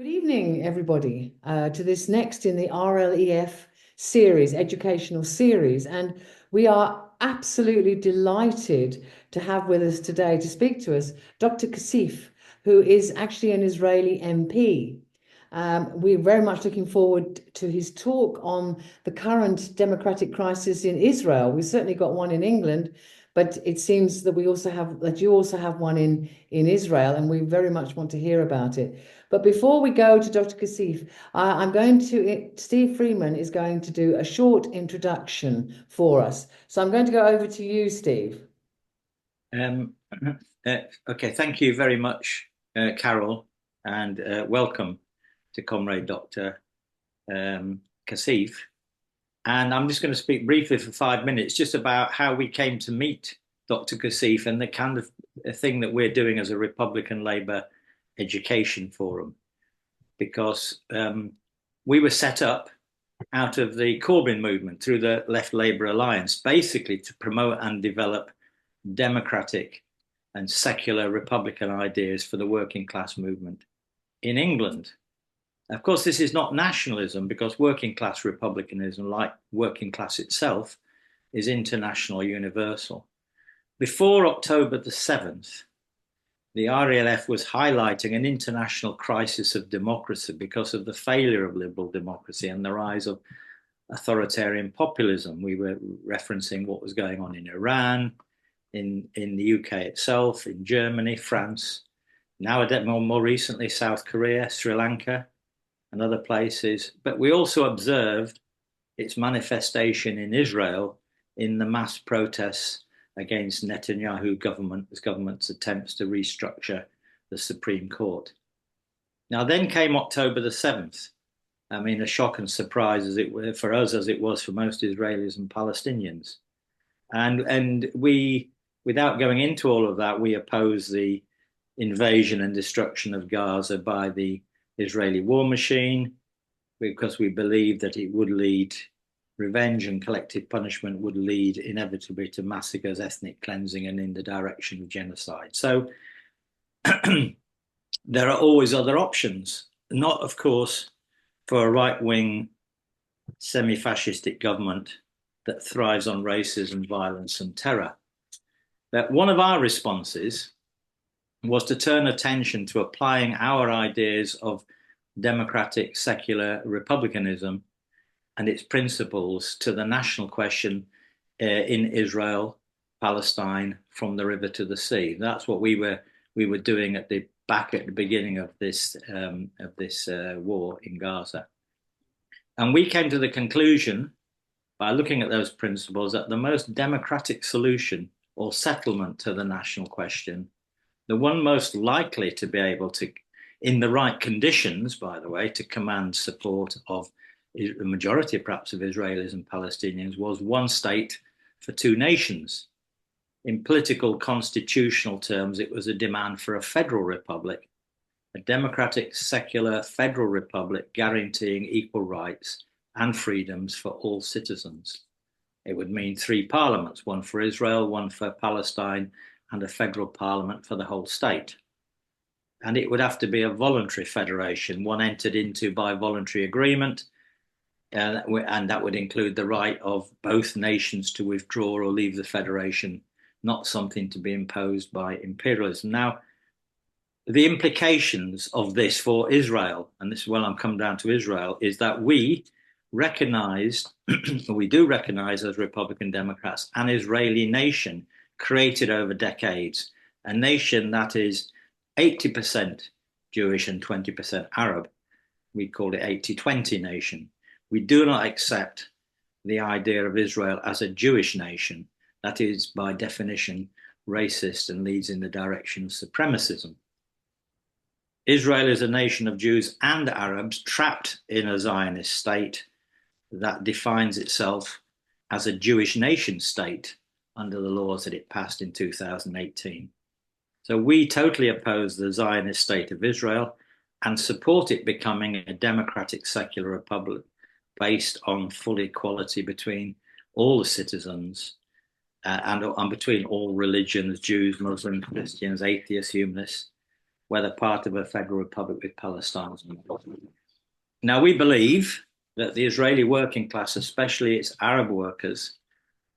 Good evening, everybody, to this next in the RLEF series, educational series. And we are absolutely delighted to have with us today to speak to us Dr. Cassif, who is actually an Israeli MP. We're very much looking forward to his talk on the current democratic crisis in Israel. We've certainly got one in England, but it seems that you also have one in Israel, and we very much want to hear about it. But before we go to Dr. Cassif, Steve Freeman is going to do a short introduction for us. So I'm going to go over to you, Steve. Um, okay, thank you very much, Carol, and welcome to Comrade Dr. Cassif. And I'm just going to speak briefly for 5 minutes just about how we came to meet Dr. Cassif and the kind of thing that we're doing as a Republican Labour Education Forum, because we were set up out of the Corbyn movement through the Left Labour Alliance, basically to promote and develop democratic and secular Republican ideas for the working class movement in England. Of course, this is not nationalism, because working class republicanism, like working class itself, is international, universal. Before October the 7th, the RELF was highlighting an international crisis of democracy because of the failure of liberal democracy and the rise of authoritarian populism. We were referencing what was going on in Iran, in the UK itself, in Germany, France, now more recently South Korea, Sri Lanka, and other places. But we also observed its manifestation in Israel in the mass protests against Netanyahu government's attempts to restructure the Supreme Court. Now, then came October the 7th. I mean, a shock and surprise as it were for us, as it was for most Israelis and Palestinians. And we, without going into all of that, we oppose the invasion and destruction of Gaza by the Israeli war machine, because we believe that it would lead, revenge and collective punishment would lead inevitably to massacres, ethnic cleansing, and in the direction of genocide. So there are always other options, not, of course, for a right-wing semi-fascistic government that thrives on racism, violence, and terror. That one of our responses was to turn attention to applying our ideas of democratic secular republicanism and its principles to the national question in Israel, Palestine, from the river to the sea. That's what we were doing back at the beginning of this war in Gaza. And we came to the conclusion, by looking at those principles, that the most democratic solution or settlement to the national question, the one most likely to be able to, in the right conditions, by the way, to command support of the majority, perhaps, of Israelis and Palestinians, was one state for two nations. In political constitutional terms, it was a demand for a federal republic, a democratic, secular federal republic guaranteeing equal rights and freedoms for all citizens. It would mean three parliaments, one for Israel, one for Palestine, and a federal parliament for the whole state. And it would have to be a voluntary federation, one entered into by voluntary agreement, and that would include the right of both nations to withdraw or leave the federation, not something to be imposed by imperialism. Now, the implications of this for Israel, and this is when I'm come down to Israel, is that we recognized, or we do recognize as Republican Democrats, an Israeli nation created over decades, a nation that is 80% Jewish and 20% Arab. We call it 80-20 nation. We do not accept the idea of Israel as a Jewish nation. That is, by definition, racist and leads in the direction of supremacism. Israel is a nation of Jews and Arabs trapped in a Zionist state that defines itself as a Jewish nation state under the laws that it passed in 2018. So we totally oppose the Zionist state of Israel and support it becoming a democratic secular republic based on full equality between all the citizens and between all religions, Jews, Muslims, Christians, atheists, humanists, whether part of a federal republic with Palestine. Now, we believe that the Israeli working class, especially its Arab workers,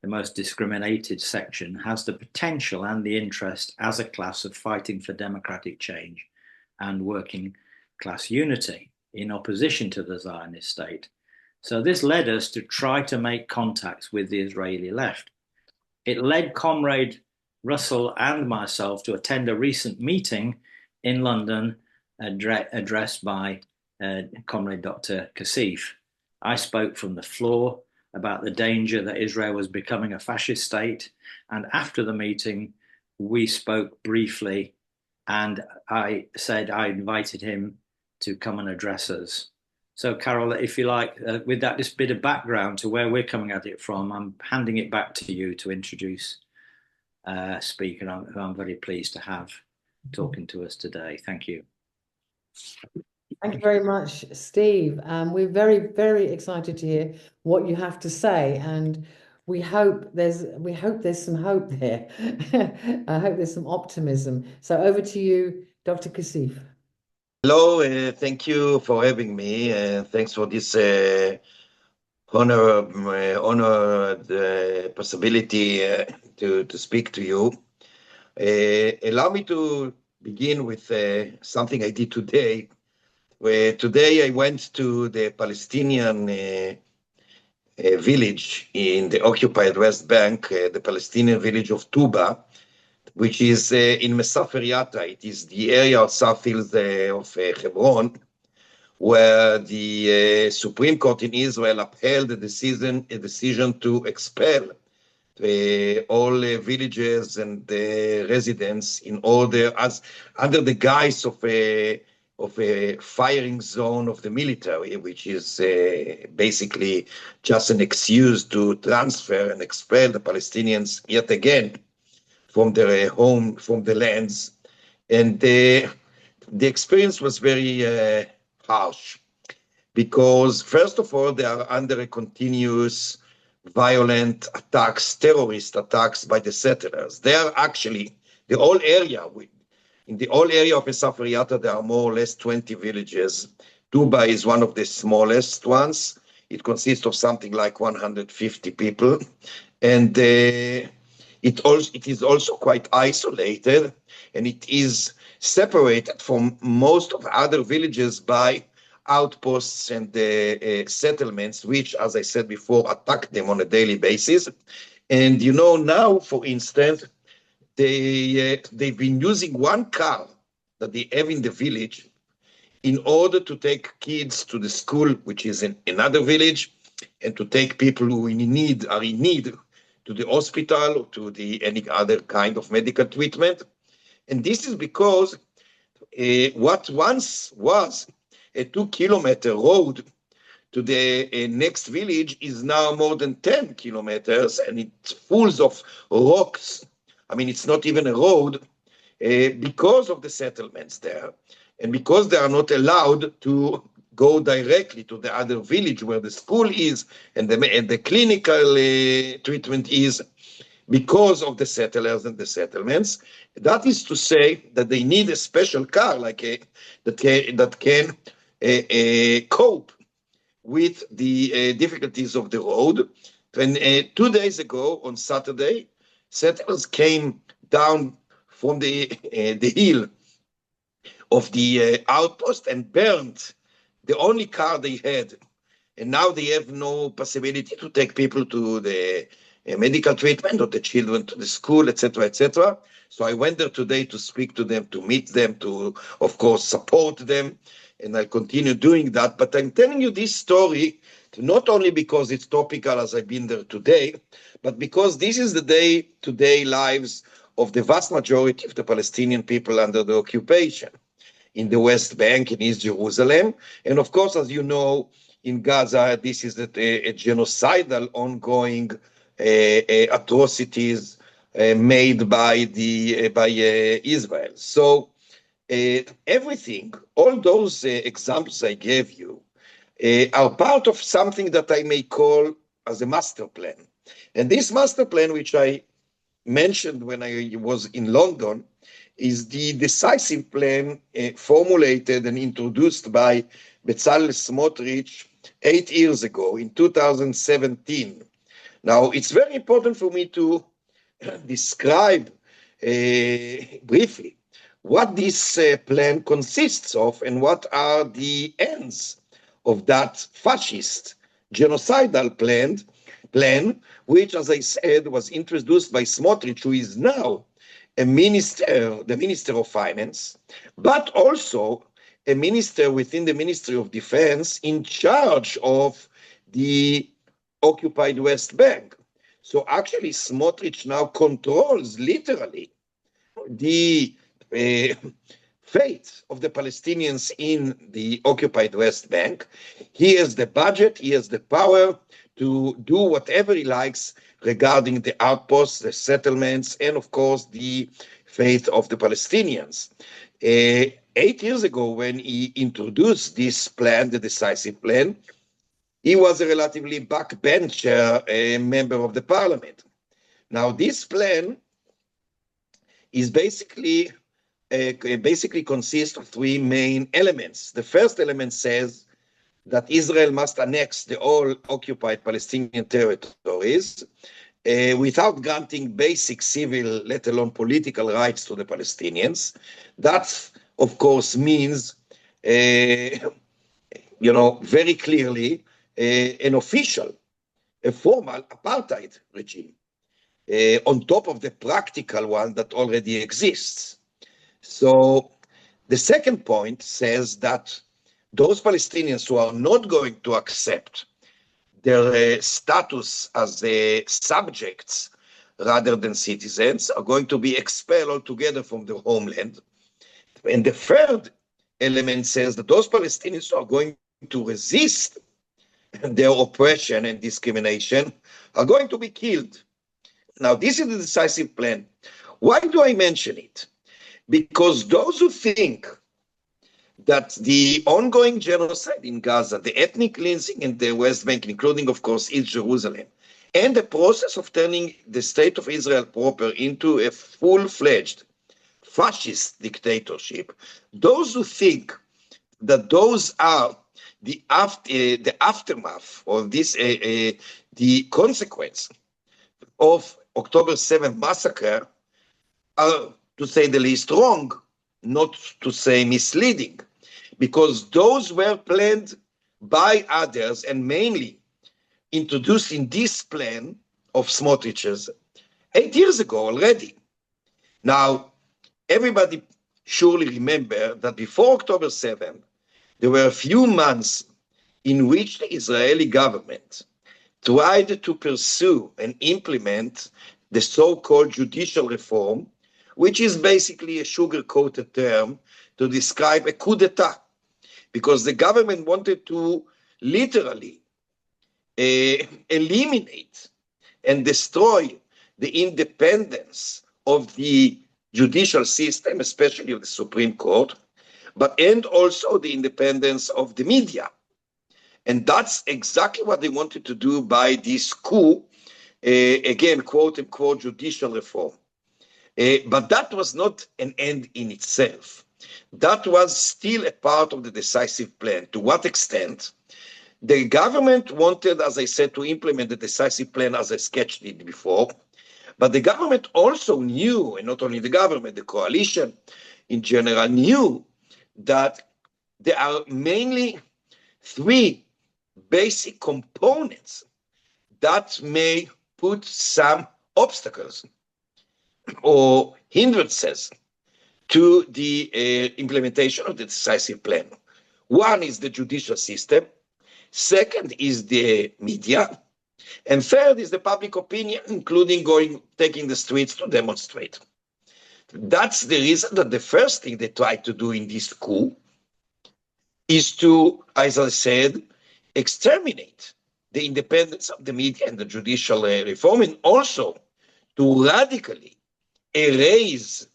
the most discriminated section, has the potential and the interest as a class of fighting for democratic change and working class unity in opposition to the Zionist state. So this led us to try to make contacts with the Israeli left. It led Comrade Russell and myself to attend a recent meeting in London addressed by Comrade Dr. Cassif. I spoke from the floor about the danger that Israel was becoming a fascist state. And after the meeting, we spoke briefly, and I said I invited him to come and address us. So, Carol, if you like, with that just bit of background to where we're coming at it from, I'm handing it back to you to introduce a speaker who I'm very pleased to have talking to us today. Thank you. Thank you very much, Steve. We're very, very excited to hear what you have to say, and we hope there's some hope there. I hope there's some optimism. So over to you, Dr. Cassif. Hello, thank you for having me. Thanks for this honored possibility to speak to you. Allow me to begin with something I did today. Today I went to the Palestinian village in the occupied West Bank, the Palestinian village of Tuba, which is in Mesafer Yatta. It is the area south of Hebron, where the Supreme Court in Israel upheld the decision to expel all villages and residents in order, as under the guise of a firing zone of the military, which is basically just an excuse to transfer and expel the Palestinians yet again from their home, from the lands. And the experience was very harsh, because first of all, they are under a continuous violent attacks, terrorist attacks by the settlers. They are actually, the whole area, in the whole area of Mesafer Yatta, there are more or less 20 villages. Tuba is one of the smallest ones. It consists of something like 150 people. And it is also quite isolated, and it is separated from most of the other villages by outposts and settlements, which, as I said before, attack them on a daily basis. And you know, now, for instance, they've been using one car that they have in the village in order to take kids to the school, which is in another village, and to take people who are in need to the hospital or to any other kind of medical treatment. And this is because what once was a 2-kilometer road to the next village is now more than 10 kilometers, and it's full of rocks. I mean, it's not even a road because of the settlements there, and because they are not allowed to go directly to the other village where the school is and the clinical treatment is, because of the settlers and the settlements. That is to say that they need a special car that can cope with the difficulties of the road. And 2 days ago, on Saturday, settlers came down from the hill of the outpost and burned the only car they had. And now they have no possibility to take people to the medical treatment or the children to the school, etc., etc. So I went there today to speak to them, to meet them, to, of course, support them. And I'll continue doing that. But I'm telling you this story not only because it's topical as I've been there today, but because this is the day-to-day lives of the vast majority of the Palestinian people under the occupation in the West Bank, in East Jerusalem. And of course, as you know, in Gaza, this is a genocidal ongoing atrocities made by Israel. So everything, all those examples I gave you are part of something that I may call as a master plan. And this master plan, which I mentioned when I was in London, is the decisive plan formulated and introduced by Bezalel Smotrich 8 years ago in 2017. Now, it's very important for me to describe briefly what this plan consists of and what are the ends of that fascist genocidal plan, which, as I said, was introduced by Smotrich, who is now the Minister of Finance, but also a minister within the Ministry of Defense in charge of the occupied West Bank. So actually, Smotrich now controls literally the fate of the Palestinians in the occupied West Bank. He has the budget, he has the power to do whatever he likes regarding the outposts, the settlements, and of course the fate of the Palestinians. 8 years ago, when he introduced this plan, the decisive plan, he was a relatively backbencher member of the parliament. Now, this plan is basically consists of three main elements. The first element says that Israel must annex the all occupied Palestinian territories without granting basic civil, let alone political rights to the Palestinians. That, of course, means, very clearly, an official, a formal apartheid regime on top of the practical one that already exists. So the second point says that those Palestinians who are not going to accept their status as subjects rather than citizens are going to be expelled altogether from their homeland. And the third element says that those Palestinians who are going to resist their oppression and discrimination are going to be killed. Now, this is the decisive plan. Why do I mention it? Because those who think that the ongoing genocide in Gaza, the ethnic cleansing in the West Bank, including, of course, East Jerusalem, and the process of turning the state of Israel proper into a full-fledged fascist dictatorship, those who think that those are the aftermath or this the consequence of October 7th massacre are, to say the least, wrong, not to say misleading, because those were planned by others and mainly introduced in this plan of Smotrich's 8 years ago already. Now, everybody surely remember that before October 7th, there were a few months in which the Israeli government tried to pursue and implement the so-called judicial reform, which is basically a sugar-coated term to describe a coup d'etat, because the government wanted to literally eliminate and destroy the independence of the judicial system, especially of the Supreme Court, and also the independence of the media. And that's exactly what they wanted to do by this coup, again, quote unquote, judicial reform. But that was not an end in itself. That was still a part of the decisive plan. To what extent? The government wanted, as I said, to implement the decisive plan as I sketched it before, but the government also knew, and not only the government, the coalition in general knew that there are mainly three basic components that may put some obstacles or hindrances to the implementation of the decisive plan. One is the judicial system, second is the media, and third is the public opinion, including taking the streets to demonstrate. That's the reason that the first thing they tried to do in this coup is to, as I said, exterminate the independence of the media and the judicial reform, and also to radically erase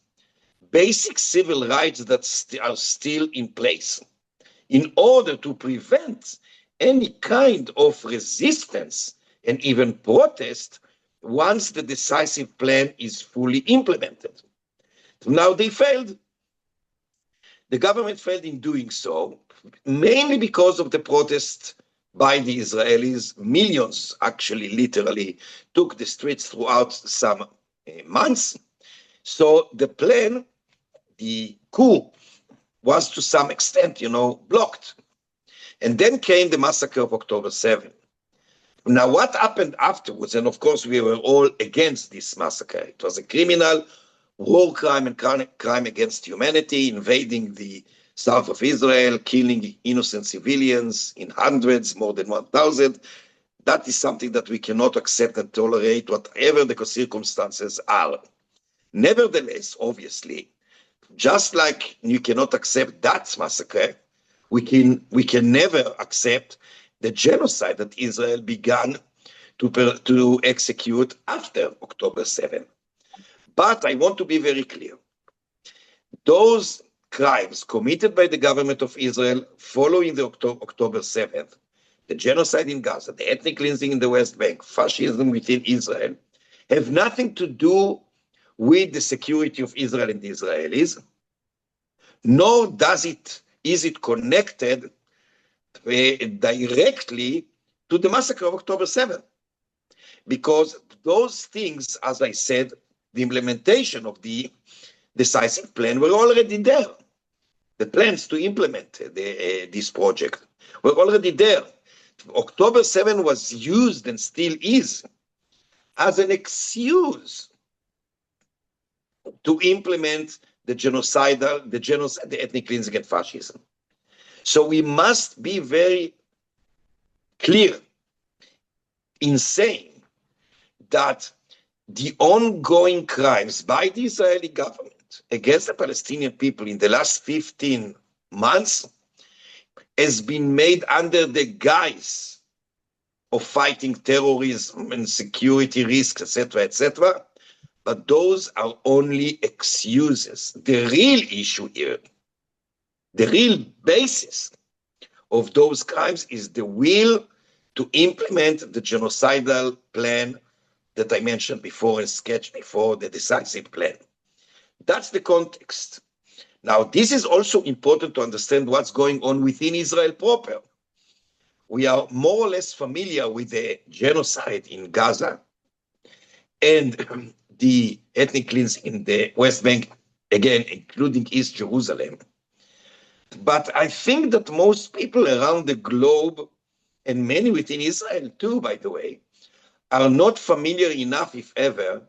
basic civil rights that are still in place in order to prevent any kind of resistance and even protest once the decisive plan is fully implemented. Now they failed. The government failed in doing so, mainly because of the protest by the Israelis. Millions actually literally took the streets throughout some months. So the plan, the coup, was to some extent, blocked. And then came the massacre of October 7. Now, what happened afterwards, and of course we were all against this massacre. It was a criminal war crime and crime against humanity, invading the south of Israel, killing innocent civilians in hundreds, more than 1,000. That is something that we cannot accept and tolerate, whatever the circumstances are. Nevertheless, obviously, just like you cannot accept that massacre, we can never accept the genocide that Israel began to execute after October 7. But I want to be very clear. Those crimes committed by the government of Israel following the October 7th, the genocide in Gaza, the ethnic cleansing in the West Bank, fascism within Israel, have nothing to do with the security of Israel and the Israelis, nor is it connected directly to the massacre of October 7th. Because those things, as I said, the implementation of the decisive plan were already there. The plans to implement this project were already there. October 7 was used and still is as an excuse to implement the genocide, the ethnic cleansing and fascism. So we must be very clear in saying that the ongoing crimes by the Israeli government against the Palestinian people in the last 15 months has been made under the guise of fighting terrorism and security risks, etc., but those are only excuses. The real issue here, the real basis of those crimes is the will to implement the genocidal plan that I mentioned before and sketched before, the decisive plan. That's the context. Now, this is also important to understand what's going on within Israel proper. We are more or less familiar with the genocide in Gaza and the ethnic cleansing in the West Bank, again, including East Jerusalem. But I think that most people around the globe, and many within Israel too, by the way, are not familiar enough, if ever,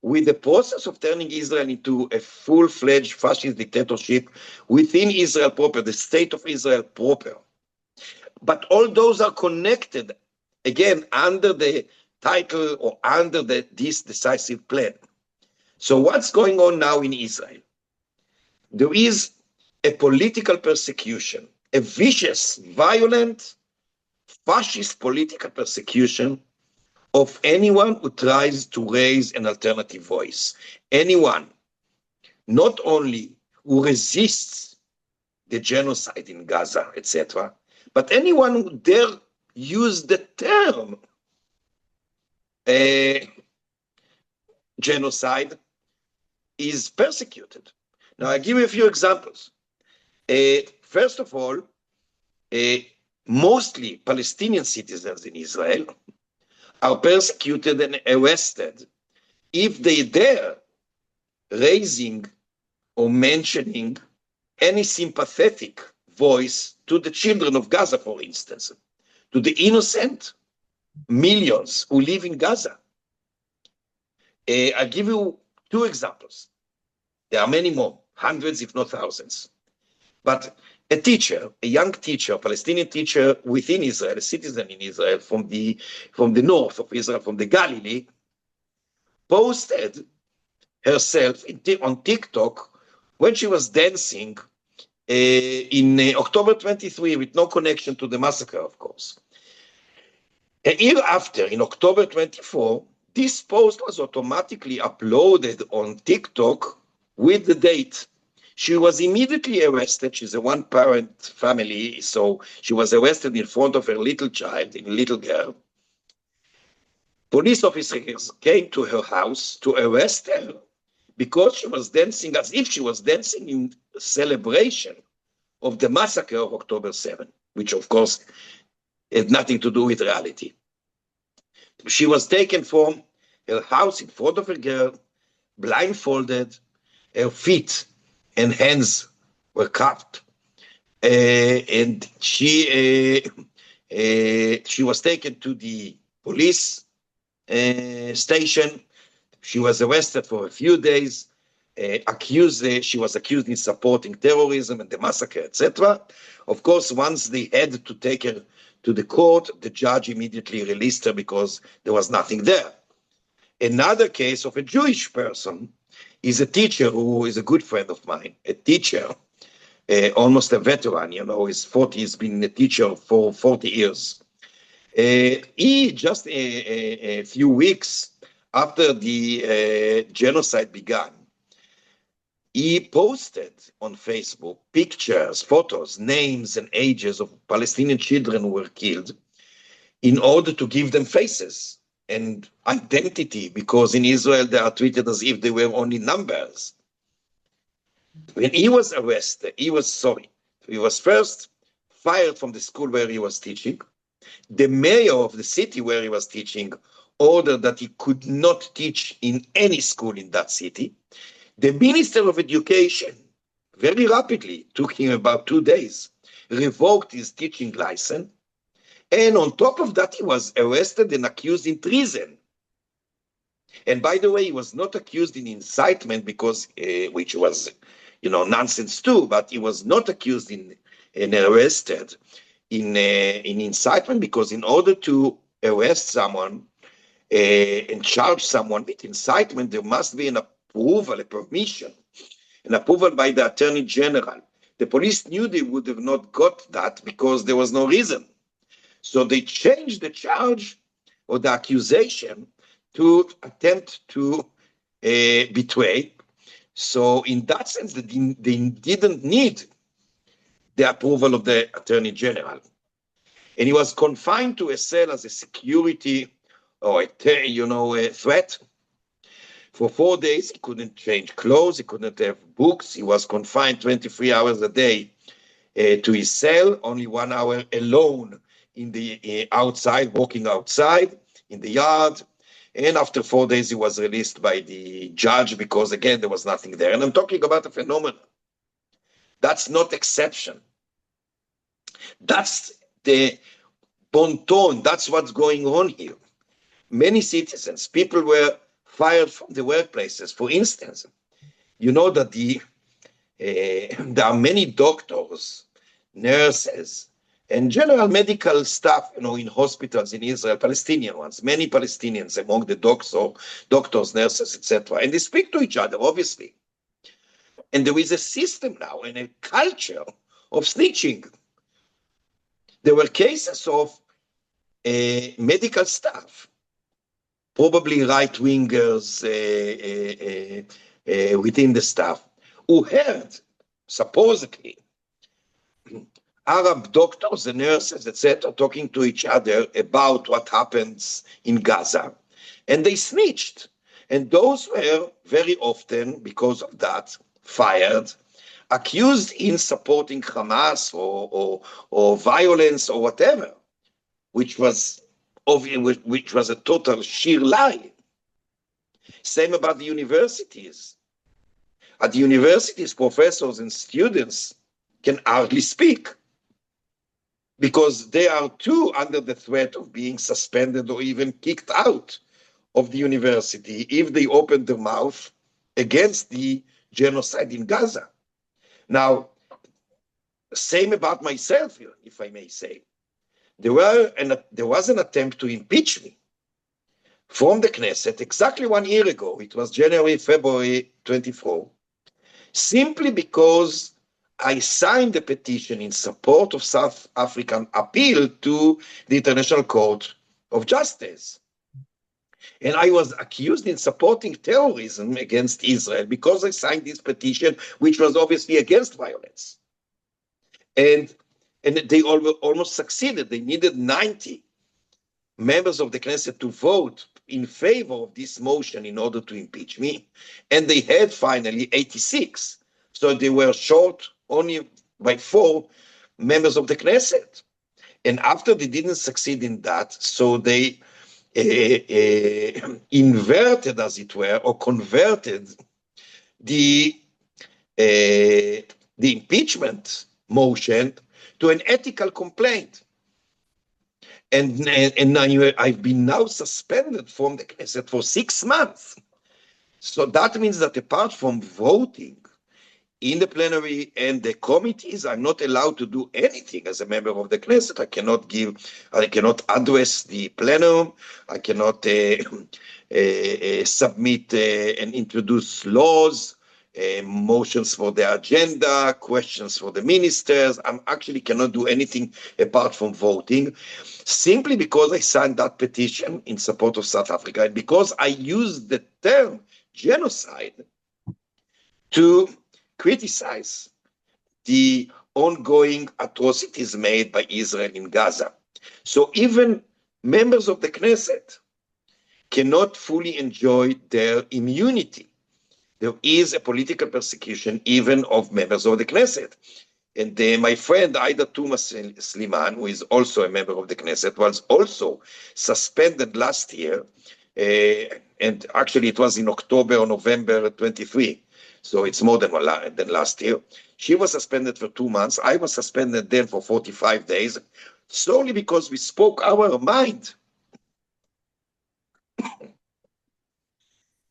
with the process of turning Israel into a full-fledged fascist dictatorship within Israel proper, the state of Israel proper. But all those are connected, again, under the title or under this decisive plan. So what's going on now in Israel? There is a political persecution, a vicious, violent, fascist political persecution of anyone who tries to raise an alternative voice. Anyone, not only who resists the genocide in Gaza, etc., but anyone who dare use the term genocide is persecuted. Now, I give you a few examples. First of all, mostly Palestinian citizens in Israel are persecuted and arrested if they dare raising or mentioning any sympathetic voice to the children of Gaza, for instance, to the innocent millions who live in Gaza. I'll give you two examples. There are many more, hundreds if not thousands. But a teacher, a young teacher, a Palestinian teacher within Israel, a citizen in Israel from the north of Israel, from the Galilee, posted herself on TikTok when she was dancing in October 23 with no connection to the massacre, of course. A year after, in October 24, this post was automatically uploaded on TikTok with the date. She was immediately arrested. She's a one-parent family, so she was arrested in front of her little child, a little girl. Police officers came to her house to arrest her because she was dancing as if she was dancing in celebration of the massacre of October 7, which of course had nothing to do with reality. She was taken from her house in front of a girl, blindfolded, her feet and hands were cuffed, and she was taken to the police station. She was arrested for a few days, she was accused in supporting terrorism and the massacre, etc. Of course, once they had to take her to the court, the judge immediately released her because there was nothing there. Another case of a Jewish person is a teacher who is a good friend of mine, a teacher, almost a veteran, he's been a teacher for 40 years. He just a few weeks after the genocide began, he posted on Facebook pictures, photos, names and ages of Palestinian children who were killed in order to give them faces and identity, because in Israel they are treated as if they were only numbers. When he was arrested, he was first fired from the school where he was teaching. The mayor of the city where he was teaching ordered that he could not teach in any school in that city. The Minister of Education, very rapidly, took him about 2 days, revoked his teaching license, and on top of that, he was arrested and accused in treason. And by the way, he was not accused in incitement because, which was, nonsense too, but he was not accused and arrested in incitement, because in order to arrest someone and charge someone with incitement, there must be an approval, a permission, an approval by the Attorney General. The police knew they would have not got that because there was no reason. So they changed the charge or the accusation to attempt to betray. So in that sense, they didn't need the approval of the Attorney General. And he was confined to a cell as a security or a threat. For 4 days, he couldn't change clothes, he couldn't have books, he was confined 23 hours a day to his cell, only 1 hour alone in the outside, walking outside in the yard. And after 4 days, he was released by the judge because, again, there was nothing there. And I'm talking about a phenomenon. That's not exception. That's the bon ton. That's what's going on here. Many citizens, people were fired from the workplaces. For instance, you know that there are many doctors, nurses, and general medical staff, in hospitals in Israel, Palestinian ones, many Palestinians among the doctors, nurses, etc. And they speak to each other, obviously. And there is a system now and a culture of snitching. There were cases of medical staff, probably right-wingers within the staff, who heard, supposedly, Arab doctors and nurses, etc., talking to each other about what happens in Gaza, and they snitched. And those were very often, because of that, fired, accused in supporting Hamas or violence or whatever, which was a total sheer lie. Same about the universities. At the universities, professors and students can hardly speak, because they are too under the threat of being suspended or even kicked out of the university if they open their mouth against the genocide in Gaza. Now, same about myself, if I may say. There was an attempt to impeach me from the Knesset exactly 1 year ago. It was February 24, simply because I signed a petition in support of South African appeal to the International Court of Justice. And I was accused in supporting terrorism against Israel because I signed this petition, which was obviously against violence. And they almost succeeded. They needed 90 members of the Knesset to vote in favor of this motion in order to impeach me, and they had finally 86. So they were short only by 4 members of the Knesset. And after they didn't succeed in that, so they inverted, as it were, or converted the impeachment motion to an ethical complaint. And I've been now suspended from the Knesset for 6 months. So that means that apart from voting in the plenary and the committees, I'm not allowed to do anything as a member of the Knesset. I cannot address the plenum. I cannot submit and introduce laws, motions for the agenda, questions for the ministers. I actually cannot do anything apart from voting, simply because I signed that petition in support of South Africa, and because I used the term genocide to criticize the ongoing atrocities made by Israel in Gaza. So even members of the Knesset cannot fully enjoy their immunity. There is a political persecution even of members of the Knesset. And my friend Aida Tuma Sliman, who is also a member of the Knesset, was also suspended last year. And actually it was in October or November 23. So it's more than last year. She was suspended for 2 months. I was suspended then for 45 days, solely because we spoke our mind.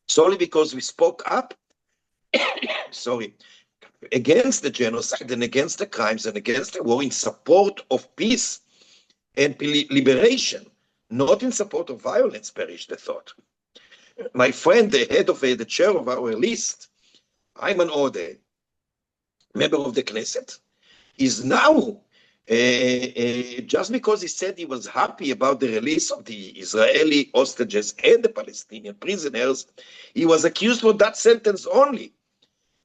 Solely because we spoke up, sorry, against the genocide and against the crimes and against the war, in support of peace and liberation, not in support of violence, perished the thought. My friend, the head of the chair of our list, Ayman Odeh, member of the Knesset, is now, just because he said he was happy about the release of the Israeli hostages and the Palestinian prisoners, he was accused for that sentence only,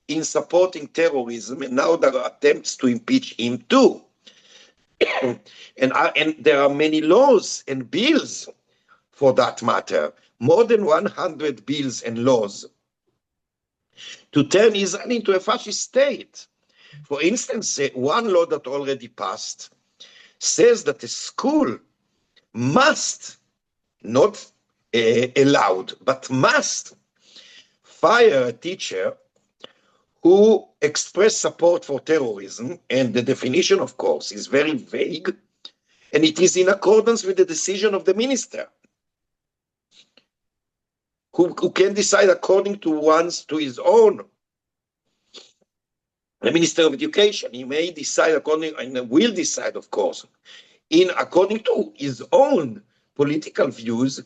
in supporting terrorism, and now there are attempts to impeach him too. And there are many laws and bills for that matter, more than 100 bills and laws, to turn Israel into a fascist state. For instance, one law that already passed says that a school must, not allowed, but must fire a teacher who express support for terrorism, and the definition, of course, is very vague, and it is in accordance with the decision of the minister, who can decide according to his own. The Minister of Education, he may decide according, and will decide, of course, according to his own political views,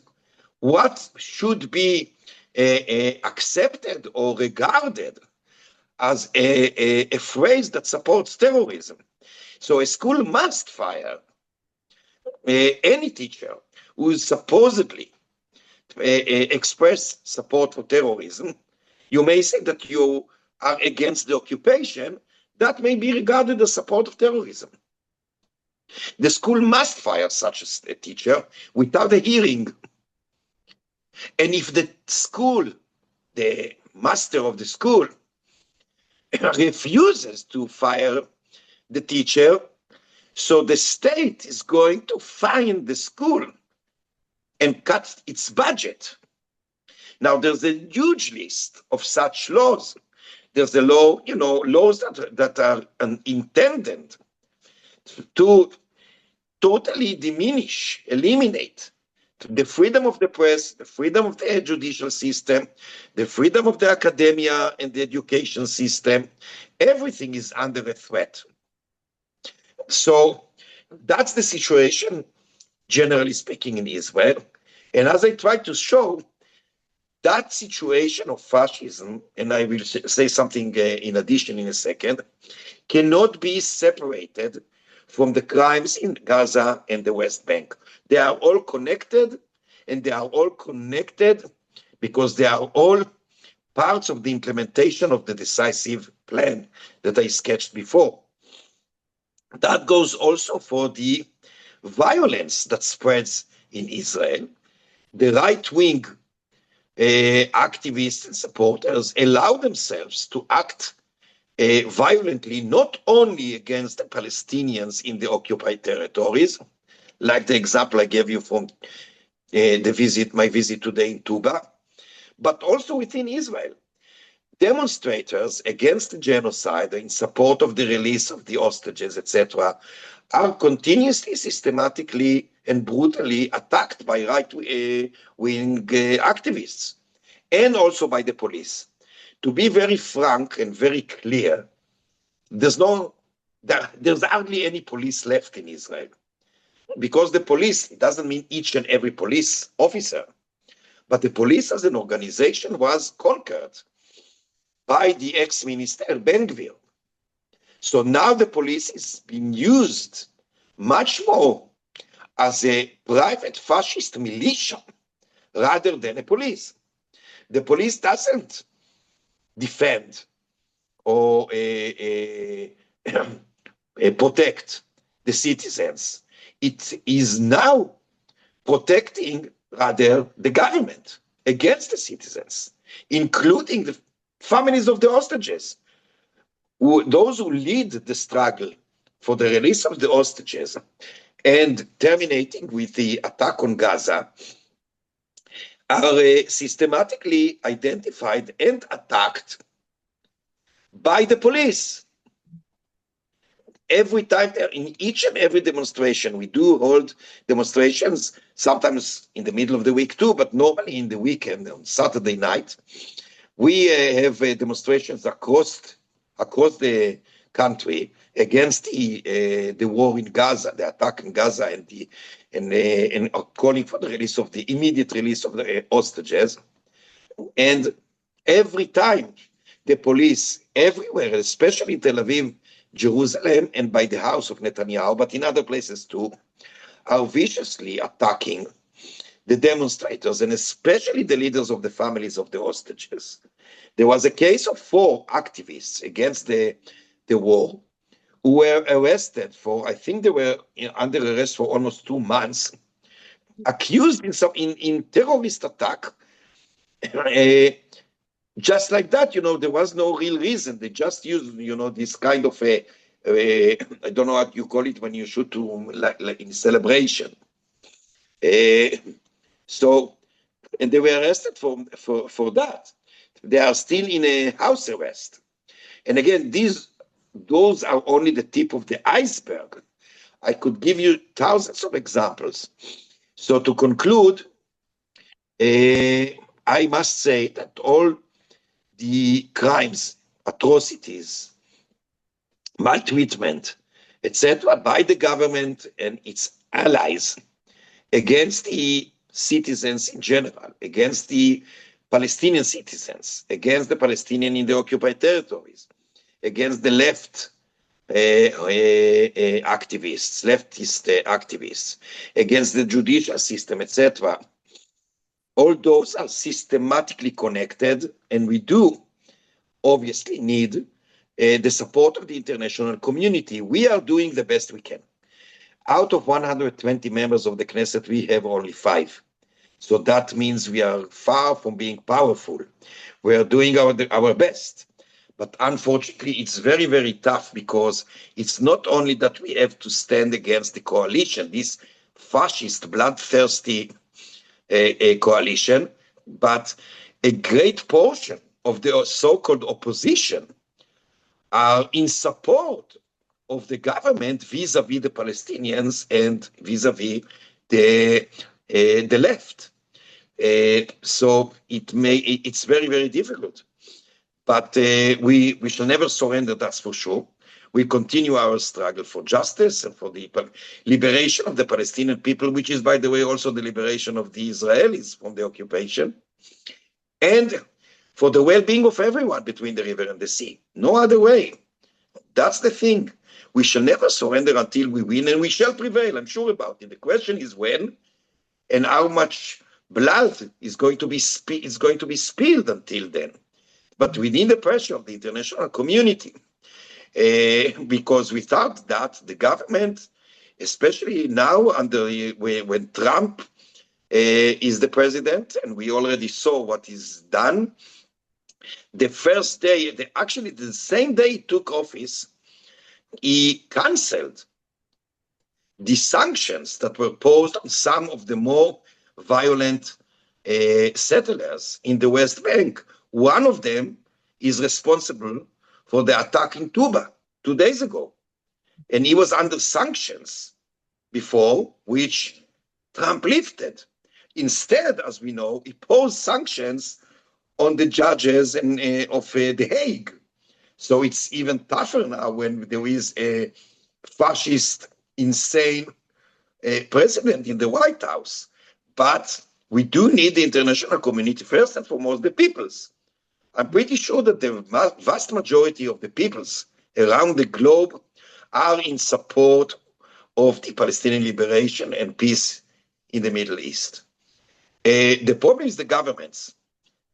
what should be accepted or regarded as a phrase that supports terrorism. So a school must fire any teacher who is supposedly express support for terrorism. You may say that you are against the occupation. That may be regarded as support of terrorism. The school must fire such a teacher without a hearing. And if the school, the master of the school, refuses to fire the teacher, so the state is going to fine the school and cut its budget. Now, there's a huge list of such laws. There's a law, laws that are intended to totally diminish, eliminate the freedom of the press, the freedom of the judicial system, the freedom of the academia and the education system. Everything is under a threat. So that's the situation, generally speaking, in Israel. And as I tried to show, that situation of fascism, and I will say something in addition in a second, cannot be separated from the crimes in Gaza and the West Bank. They are all connected, and they are all connected because they are all parts of the implementation of the decisive plan that I sketched before. That goes also for the violence that spreads in Israel. the right-wing activists and supporters allow themselves to act violently, not only against the Palestinians in the occupied territories, like the example I gave you from my visit today in Tuba, but also within Israel. Demonstrators against the genocide in support of the release of the hostages, etc., are continuously, systematically, and brutally attacked by right-wing activists, and also by the police. To be very frank and very clear, there's hardly any police left in Israel, because the police doesn't mean each and every police officer, but the police as an organization was conquered by the ex-minister Ben-Gvir. So now the police is being used much more as a private fascist militia rather than a police. The police doesn't defend or protect the citizens. It is now protecting rather the government against the citizens, including the families of the hostages. Those who lead the struggle for the release of the hostages and terminating with the attack on Gaza are systematically identified and attacked by the police. Every time, in each and every demonstration, we do hold demonstrations, sometimes in the middle of the week too, but normally in the weekend, on Saturday night. We have demonstrations across the country against the war in Gaza, the attack in Gaza, and calling for the immediate release of the hostages. And every time the police everywhere, especially in Tel Aviv, Jerusalem, and by the house of Netanyahu, but in other places too, are viciously attacking the demonstrators, and especially the leaders of the families of the hostages. There was a case of 4 activists against the war who were arrested for, I think they were under arrest for almost 2 months, accused in terrorist attack. Just like that, there was no real reason. They just used, this kind of I don't know what you call it when you shoot like in celebration. And they were arrested for that. They are still in a house arrest. And again, those are only the tip of the iceberg. I could give you thousands of examples. So to conclude, I must say that all the crimes, atrocities, maltreatment, etc., by the government and its allies against the citizens in general, against the Palestinian citizens, against the Palestinians in the occupied territories, against the leftist activists, against the judicial system, etc. All those are systematically connected, and we do obviously need the support of the international community. We are doing the best we can. Out of 120 members of the Knesset, we have only 5. So that means we are far from being powerful. We are doing our best. But unfortunately, it's very, very tough, because it's not only that we have to stand against the coalition, this fascist, bloodthirsty coalition, but a great portion of the so-called opposition are in support of the government vis-a-vis the Palestinians and vis-a-vis the left. So it's very, very difficult. But we shall never surrender, that's for sure. We continue our struggle for justice and for the liberation of the Palestinian people, which is, by the way, also the liberation of the Israelis from the occupation, and for the well-being of everyone between the river and the sea. No other way. That's the thing. We shall never surrender until we win, and we shall prevail, I'm sure about it. The question is when and how much blood is going to be spilled until then. But we need the pressure of the international community, because without that, the government, especially now when Trump is the president, and we already saw what is done. The first day, actually the same day he took office, he canceled the sanctions that were posed on some of the more violent settlers in the West Bank. One of them is responsible for the attack in Tuba 2 days ago. And he was under sanctions before, which Trump lifted. Instead, as we know, he posed sanctions on the judges of The Hague. So it's even tougher now when there is a fascist, insane president in the White House. But we do need the international community, first and foremost, the peoples. I'm pretty sure that the vast majority of the peoples around the globe are in support of the Palestinian liberation and peace in the Middle East. The problem is the governments,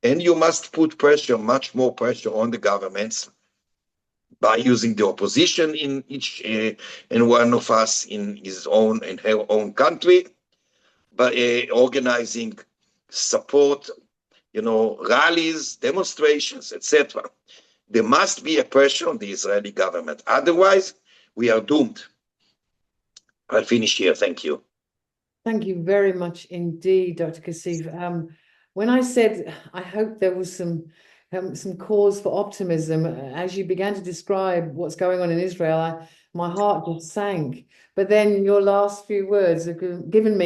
and you must put pressure, much more pressure on the governments by using the opposition in each and one of us in his own and her own country, by organizing support, rallies, demonstrations, etc. There must be a pressure on the Israeli government. Otherwise, we are doomed. I'll finish here. Thank you. Thank you very much indeed, Dr. Cassif. When I said I hope there was some cause for optimism, as you began to describe what's going on in Israel, my heart just sank. But then your last few words have given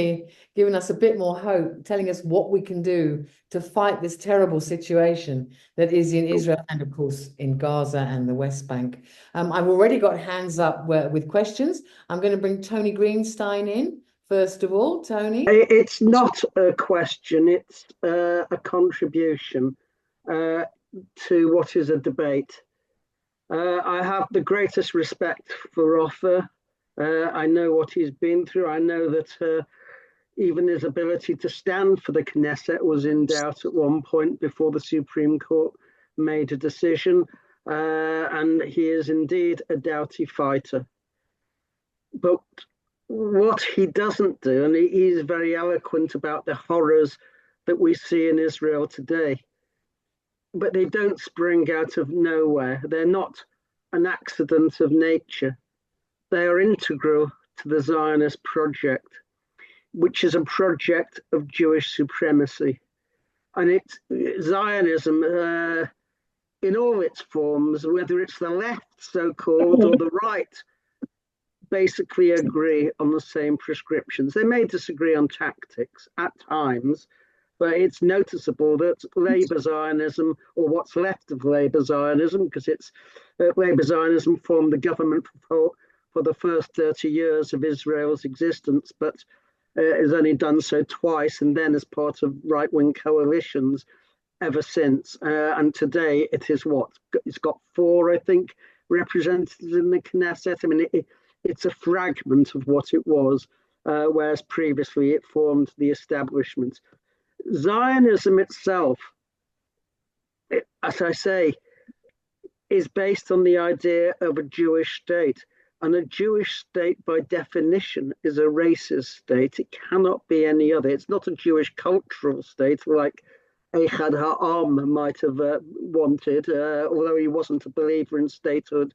us a bit more hope, telling us what we can do to fight this terrible situation that is in Israel and, of course, in Gaza and the West Bank. I've already got hands up with questions. I'm going to bring Tony Greenstein in. First of all, Tony. It's not a question, it's a contribution to what is a debate. I have the greatest respect for Ofer. I know what he's been through. I know that even his ability to stand for the Knesset was in doubt at one point before the Supreme Court made a decision. And he is indeed a doughty fighter. But what he doesn't do, and he's very eloquent about the horrors that we see in Israel today, but they don't spring out of nowhere. They're not an accident of nature. They are integral to the Zionist project, which is a project of Jewish supremacy. And it's Zionism in all its forms, whether it's the left, so-called, or the right, basically agree on the same prescriptions. They may disagree on tactics at times, but it's noticeable that Labour Zionism, or what's left of Labour Zionism, because it's Labour Zionism formed the government for the first 30 years of Israel's existence, but has only done so twice, and then as part of right-wing coalitions ever since. And today it is it's got 4, I think, representatives in the Knesset. I mean, it's a fragment of what it was, whereas previously it formed the establishment. Zionism itself, as I say, is based on the idea of a Jewish state. And a Jewish state, by definition, is a racist state. It cannot be any other. It's not a Jewish cultural state like Echad Ha'am might have wanted, although he wasn't a believer in statehood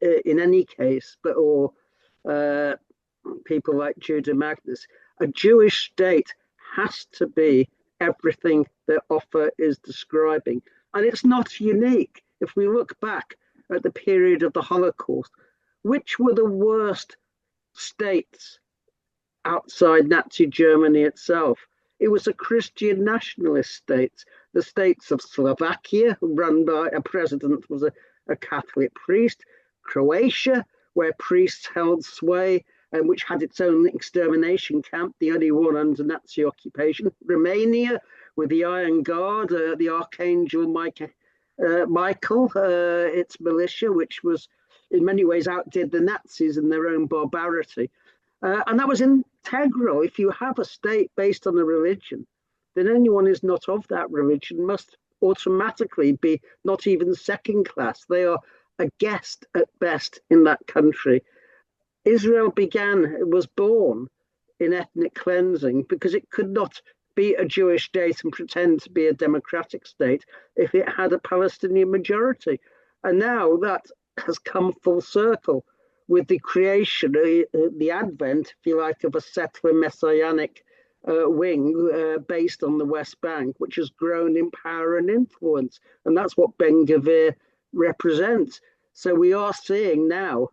in any case, or people like Judah Magnus. A Jewish state has to be everything that Ofer is describing. And it's not unique. If we look back at the period of the Holocaust, which were the worst states outside Nazi Germany itself? It was a Christian nationalist state. The states of Slovakia, run by a president was a Catholic priest, Croatia, where priests held sway and which had its own extermination camp, the only one under Nazi occupation, Romania, with the Iron Guard, the Archangel Michael, its militia, which was in many ways outdid the Nazis in their own barbarity. And that was integral. If you have a state based on a religion, then anyone who's not of that religion must automatically be not even second class. They are a guest at best in that country. Israel was born in ethnic cleansing, because it could not be a Jewish state and pretend to be a democratic state if it had a Palestinian majority. And now that has come full circle with the creation, the advent, if you like, of a settler messianic wing based on the West Bank, which has grown in power and influence. And that's what Ben Gvir represents. So we are seeing now,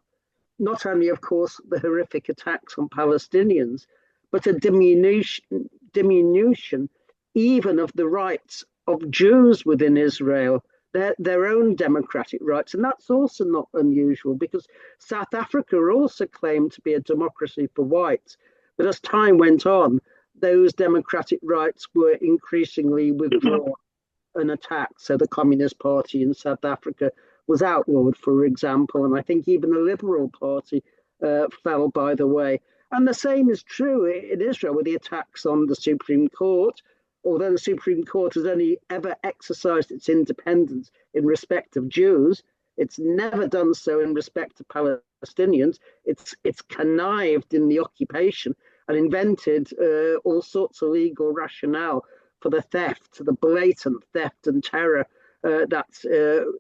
not only, of course, the horrific attacks on Palestinians, but a diminution even of the rights of Jews within Israel, their own democratic rights. And that's also not unusual, because South Africa also claimed to be a democracy for whites. But as time went on, those democratic rights were increasingly withdrawn and attacked. So the Communist Party in South Africa was outlawed, for example, and I think even the Liberal Party fell by the way. And the same is true in Israel with the attacks on the Supreme Court. Although the Supreme Court has only ever exercised its independence in respect of Jews, it's never done so in respect of Palestinians. It's connived in the occupation and invented all sorts of legal rationale for the theft, the blatant theft and terror that's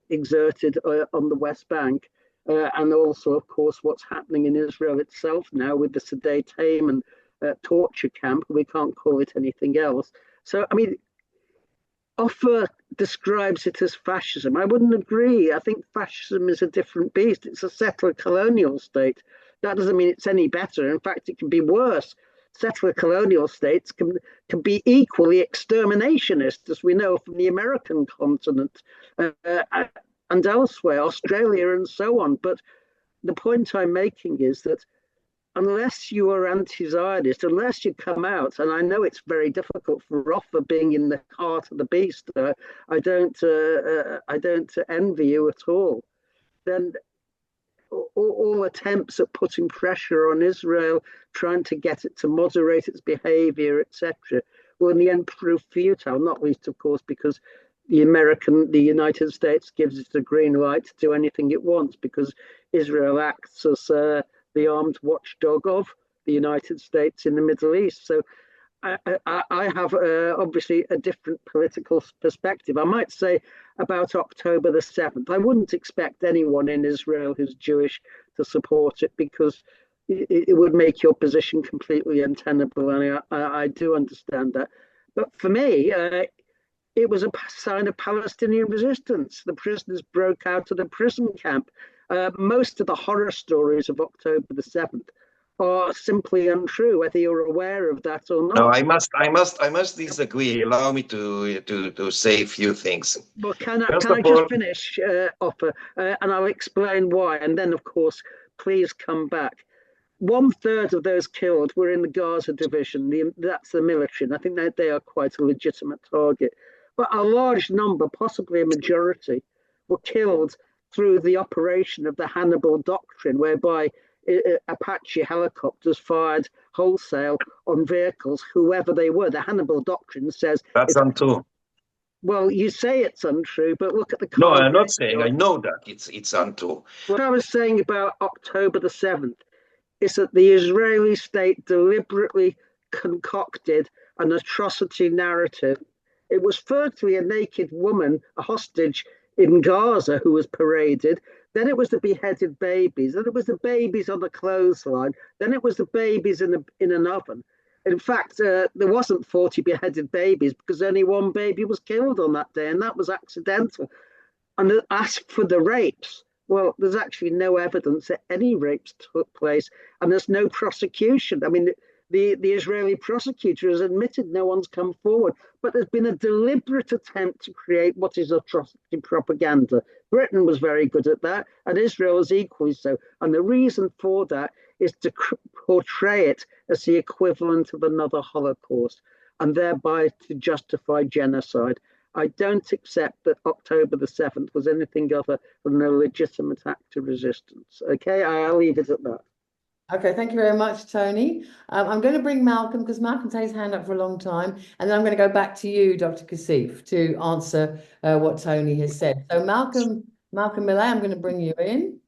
exerted on the West Bank. And also, of course, what's happening in Israel itself now with the Sderot Haman torture camp. We can't call it anything else. So, I mean, Ofer describes it as fascism. I wouldn't agree. I think fascism is a different beast. It's a settler colonial state. That doesn't mean it's any better. In fact, it can be worse. Settler colonial states can be equally exterminationist, as we know from the American continent and elsewhere, Australia and so on. But the point I'm making is that unless you are anti-Zionist, unless you come out, and I know it's very difficult for Ofer being in the heart of the beast, I don't envy you at all, then all attempts at putting pressure on Israel, trying to get it to moderate its behavior, etc., will in the end prove futile, not least, of course, because the United States gives it a green light to do anything it wants, because Israel acts as the armed watchdog of the United States in the Middle East. So I have obviously a different political perspective. I might say about October the 7th, I wouldn't expect anyone in Israel who's Jewish to support it, because it would make your position completely untenable. And I do understand that. But for me, it was a sign of Palestinian resistance. The prisoners broke out of the prison camp. Most of the horror stories of October the 7th are simply untrue, whether you're aware of that or not. No, I must disagree. Allow me to say a few things. Well, can I just finish, Ofer, and I'll explain why, and then, of course, please come back. 1/3 of those killed were in the Gaza division. That's the military, and I think that they are quite a legitimate target. But a large number, possibly a majority, were killed through the operation of the Hannibal Doctrine, whereby Apache helicopters fired wholesale on vehicles, whoever they were. The Hannibal Doctrine says that's untrue. Well, you say it's untrue, but look at the. No, I'm not saying. I know that it's untrue. What I was saying about October the 7th is that the Israeli state deliberately concocted an atrocity narrative. It was firstly a naked woman, a hostage in Gaza, who was paraded. Then it was the beheaded babies. Then it was the babies on the clothesline. Then it was the babies in an oven. In fact, there wasn't 40 beheaded babies, because only one baby was killed on that day, and that was accidental. And as for the rapes, well, there's actually no evidence that any rapes took place, and there's no prosecution. I mean, the Israeli prosecutor has admitted no one's come forward, but there's been a deliberate attempt to create what is atrocity propaganda. Britain was very good at that, and Israel is equally so. And the reason for that is to portray it as the equivalent of another Holocaust, and thereby to justify genocide. I don't accept that October the 7th was anything other than a legitimate act of resistance. Okay, I'll leave it at that. Okay, thank you very much, Tony. I'm going to bring Malcolm, because Malcolm's had his hand up for a long time, and then I'm going to go back to you, Dr. Cassif, to answer what Tony has said. So Malcolm Millet, I'm going to bring you in.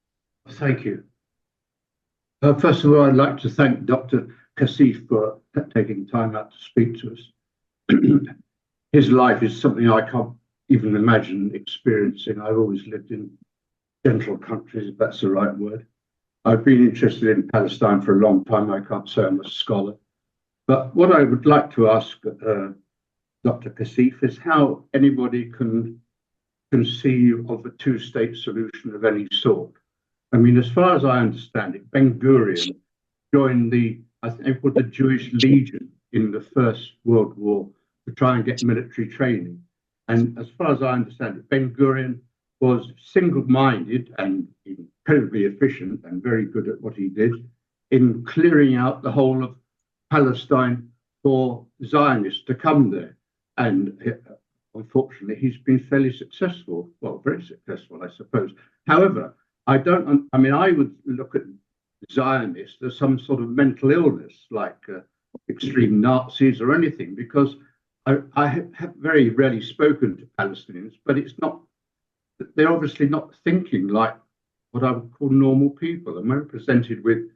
Thank you. First of all, I'd like to thank Dr. Cassif for taking time out to speak to us. His life is something I can't even imagine experiencing. I've always lived in gentle countries, if that's the right word. I've been interested in Palestine for a long time. I can't say I'm a scholar. But what I would like to ask Dr. Cassif is how anybody can conceive of a two-state solution of any sort. I mean, as far as I understand it, Ben Gurion joined I think, the Jewish Legion in the First World War to try and get military training. And as far as I understand it, Ben Gurion was single-minded and incredibly efficient and very good at what he did in clearing out the whole of Palestine for Zionists to come there. And unfortunately, he's been fairly successful. Well, very successful, I suppose. However, I would look at Zionists as some sort of mental illness, like extreme Nazis or anything, because I have very rarely spoken to Palestinians, but they're obviously not thinking like what I would call normal people. And when presented with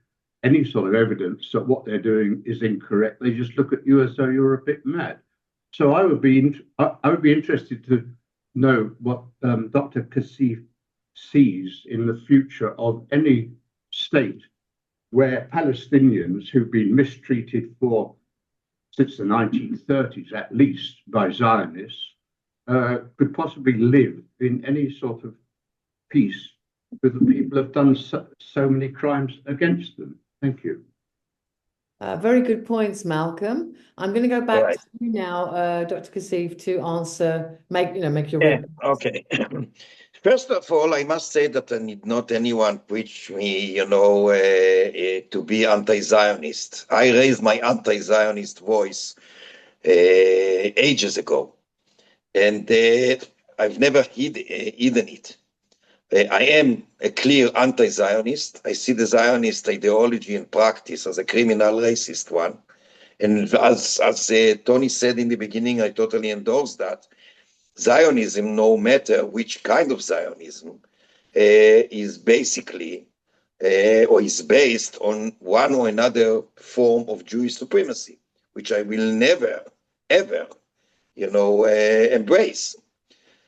any sort of evidence that what they're doing is incorrect, they just look at you as though you're a bit mad. So I would be interested to know what Dr. Cassif sees in the future of any state where Palestinians who've been mistreated since the 1930s, at least, by Zionists, could possibly live in any sort of peace with the people have done so many crimes against them. Thank you. Very good points, Malcolm. I'm going to go back to you now, Dr. Cassif, to answer, make your remarks. Okay. First of all, I must say that I need not anyone preach me, to be anti-Zionist. I raised my anti-Zionist voice ages ago, and I've never hidden it. I am a clear anti-Zionist. I see the Zionist ideology and practice as a criminal racist one. And as Tony said in the beginning, I totally endorse that. Zionism, no matter which kind of Zionism, is basically or is based on one or another form of Jewish supremacy, which I will never, ever, embrace.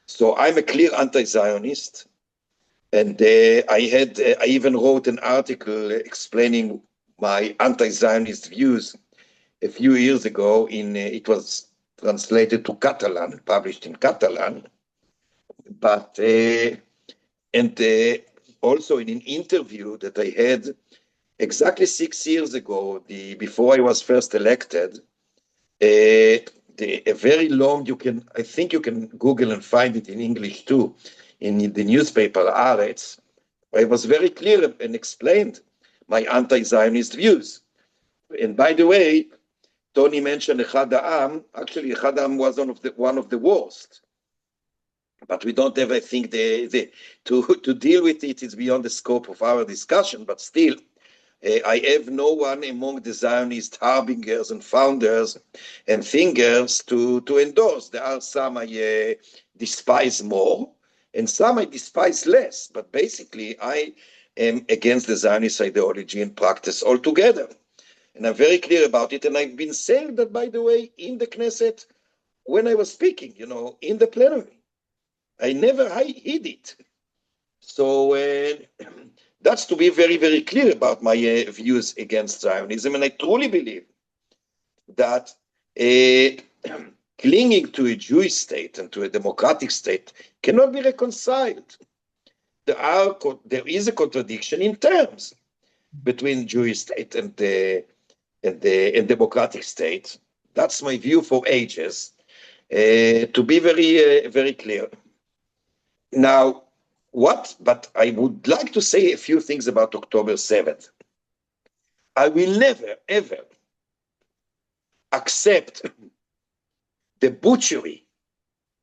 So I'm a clear anti-Zionist. And I even wrote an article explaining my anti-Zionist views a few years ago. It was translated to Catalan, published in Catalan. But also in an interview that I had exactly 6 years ago, before I was first elected, a very long, I think you can Google and find it in English too, in the newspaper Haaretz. I was very clear and explained my anti-Zionist views. And by the way, Tony mentioned Echad Ha'am. Actually, Echad Ha'am was one of the worst. But we don't ever think to deal with it is beyond the scope of our discussion. But still, I have no one among the Zionist harbingers and founders and thinkers to endorse. There are some I despise more, and some I despise less. But basically, I am against the Zionist ideology and practice altogether. And I'm very clear about it. And I've been saying that, by the way, in the Knesset, when I was speaking, in the plenary. I never hid it. So that's to be very, very clear about my views against Zionism. And I truly believe that clinging to a Jewish state and to a democratic state cannot be reconciled. There is a contradiction in terms between Jewish state and democratic state. That's my view for ages. To be very, very clear. Now, but I would like to say a few things about October 7th. I will never, ever accept the butchery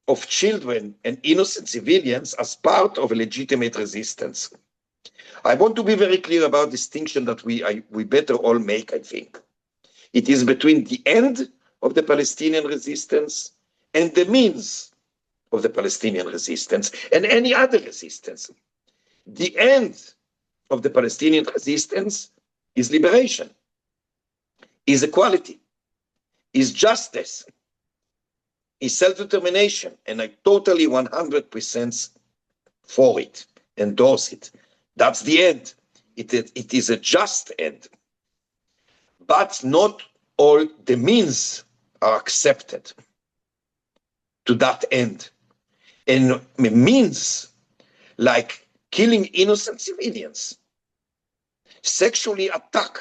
of children and innocent civilians as part of a legitimate resistance. I want to be very clear about distinction that we better all make, I think. It is between the end of the Palestinian resistance and the means of the Palestinian resistance and any other resistance. The end of the Palestinian resistance is liberation. is equality, is justice, is self-determination, and I totally 100% for it, endorse it. That's the end. It is a just end. But not all the means are accepted to that end. And means like killing innocent civilians, sexually attack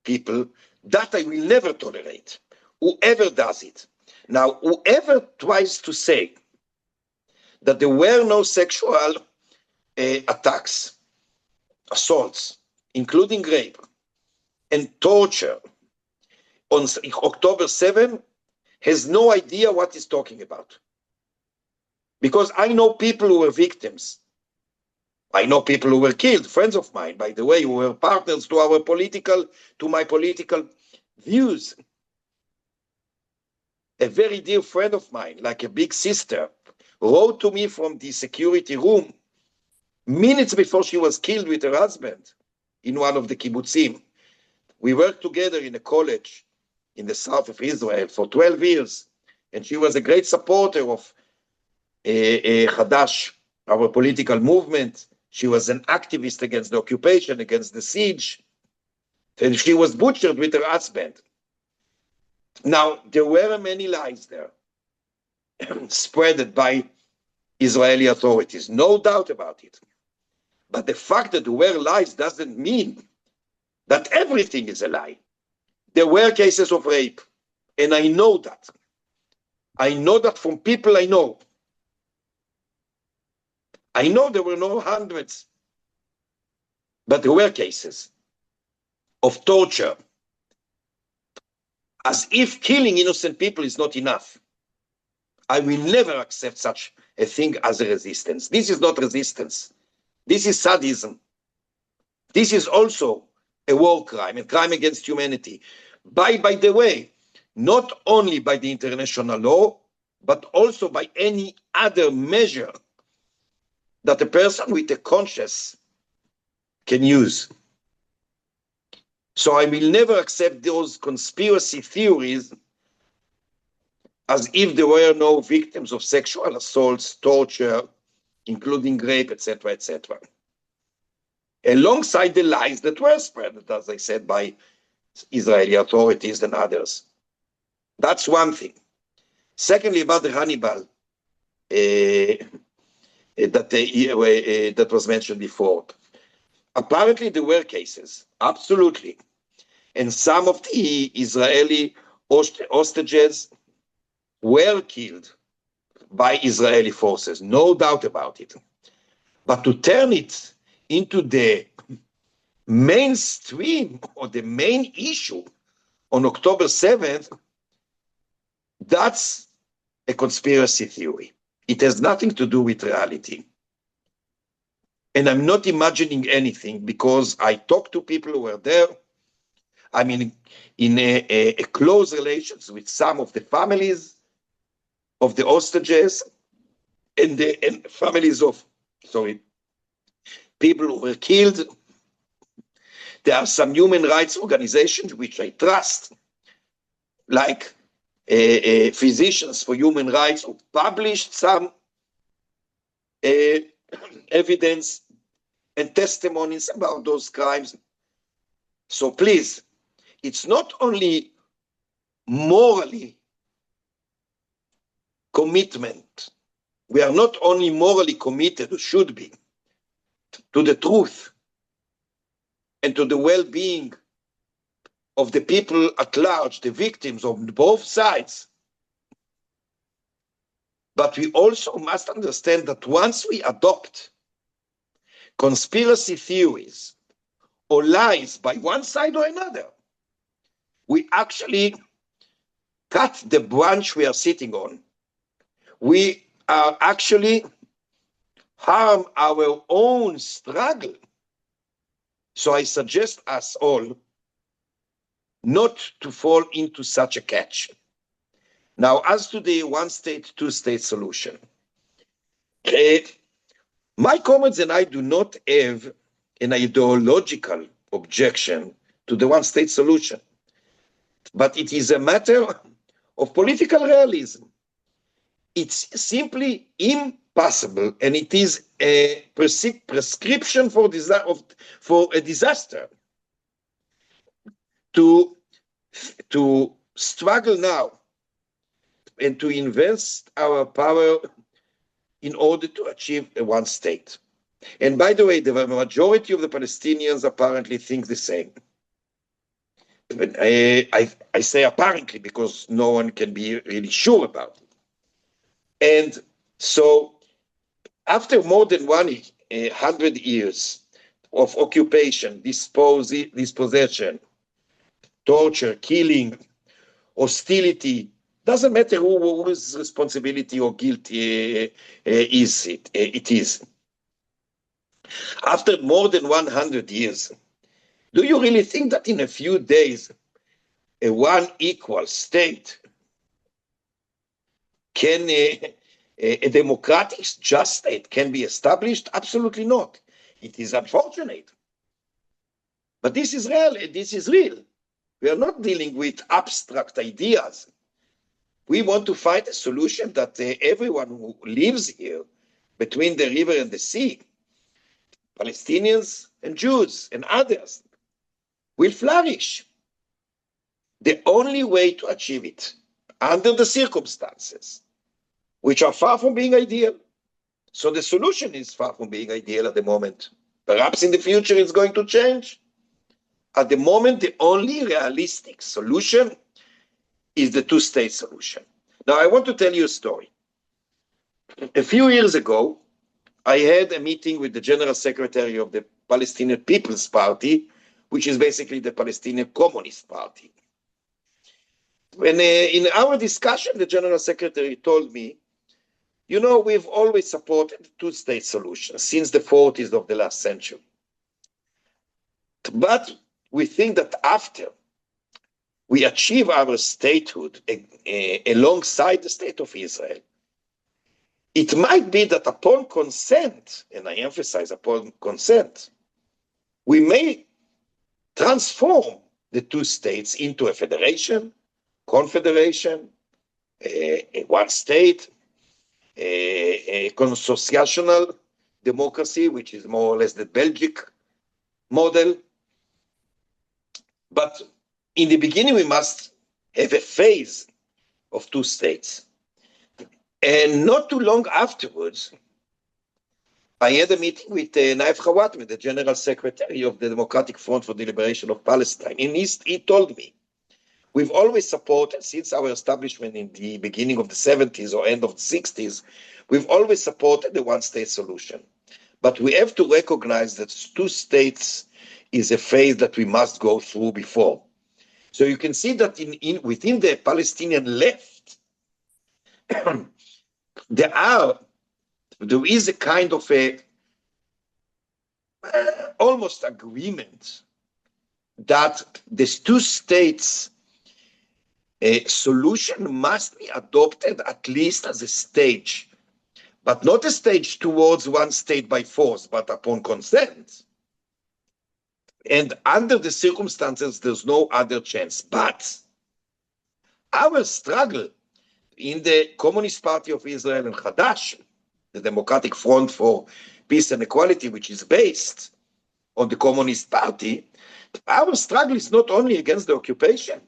people, that I will never tolerate, whoever does it. Now, whoever tries to say that there were no sexual attacks, assaults, including rape and torture on October 7, has no idea what he's talking about. Because I know people who were victims. I know people who were killed, friends of mine, by the way, who were partners to my political views. A very dear friend of mine, like a big sister, wrote to me from the security room minutes before she was killed with her husband in one of the kibbutzim. We worked together in a college in the south of Israel for 12 years, and she was a great supporter of Hadash, our political movement. She was an activist against the occupation, against the siege, and she was butchered with her husband. Now, there were many lies there, spread by Israeli authorities, no doubt about it. But the fact that there were lies doesn't mean that everything is a lie. There were cases of rape, and I know that. I know that from people I know. I know there were no hundreds, but there were cases of torture, as if killing innocent people is not enough. I will never accept such a thing as a resistance. This is not resistance. This is sadism. This is also a war crime, a crime against humanity. By the way, not only by the international law, but also by any other measure that a person with a conscience can use. So I will never accept those conspiracy theories as if there were no victims of sexual assaults, torture, including rape, etc., etc. Alongside the lies that were spread, as I said, by Israeli authorities and others. That's one thing. Secondly, about the Hannibal that was mentioned before. Apparently there were cases, absolutely. And some of the Israeli hostages were killed by Israeli forces, no doubt about it. But to turn it into the mainstream or the main issue on October 7th, that's a conspiracy theory. It has nothing to do with reality. And I'm not imagining anything because I talked to people who were there. I mean, in a close relations with some of the families of the hostages and families of, people who were killed. There are some human rights organizations which I trust, like Physicians for Human Rights, who published some evidence and testimonies about those crimes. So please, it's not only morally commitment. We are not only morally committed, or should be, to the truth and to the well-being of the people at large, the victims on both sides. But we also must understand that once we adopt conspiracy theories or lies by one side or another, we actually cut the branch we are sitting on. We are actually harm our own struggle. So I suggest us all not to fall into such a catch. Now, as to the one-state, two-state solution, my comments and I do not have an ideological objection to the one-state solution. but it is a matter of political realism. It's simply impossible, and it is a prescription for a disaster to struggle now and to invest our power in order to achieve a one state. And by the way, the majority of the Palestinians apparently think the same. I say apparently because no one can be really sure about it. And so after more than 100 years of occupation, dispossession, torture, killing, hostility, doesn't matter whose responsibility or guilt it is. After more than 100 years, do you really think that in a few days, a one equal state can, a democratic, just state can be established? Absolutely not. It is unfortunate. But this is real. This is real. We are not dealing with abstract ideas. We want to find a solution that everyone who lives here between the river and the sea, Palestinians and Jews and others, will flourish. The only way to achieve it, under the circumstances, which are far from being ideal. So the solution is far from being ideal at the moment. Perhaps in the future it's going to change. At the moment, the only realistic solution is the two-state solution. Now, I want to tell you a story. A few years ago, I had a meeting with the General Secretary of the Palestinian People's Party, which is basically the Palestinian Communist Party. When in our discussion, the General Secretary told me, you know, we've always supported the two-state solution since the 40s of the last century. But we think that after we achieve our statehood alongside the state of Israel, it might be that upon consent, and I emphasize upon consent, we may transform the two states into a federation, confederation, one state, a consociational democracy, which is more or less the Belgic model. But in the beginning, we must have a phase of two states. And not too long afterwards, I had a meeting with Naif Khawatmi, the General Secretary of the Democratic Front for the Liberation of Palestine. And he told me, we've always supported, since our establishment in the beginning of the 70s or end of the 60s, we've always supported the one-state solution. But we have to recognize that two states is a phase that we must go through before. So you can see that within the Palestinian left, there is a kind of almost agreement that this two states solution must be adopted at least as a stage, but not a stage towards one state by force, but upon consent. And under the circumstances, there's no other chance. But our struggle in the Communist Party of Israel and Hadash, the Democratic Front for Peace and Equality, which is based on the Communist Party, our struggle is not only against the occupation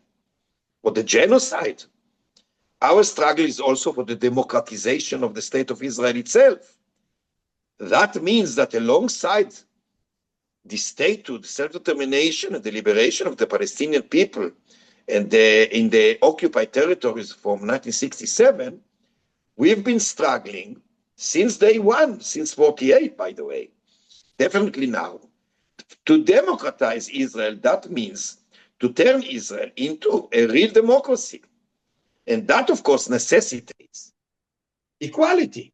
or the genocide. Our struggle is also for the democratization of the state of Israel itself. That means that alongside the statehood, self-determination, and the liberation of the Palestinian people and in the occupied territories from 1967, we've been struggling since day one, since 48, by the way, definitely now, to democratize Israel. That means to turn Israel into a real democracy. And that, of course, necessitates equality.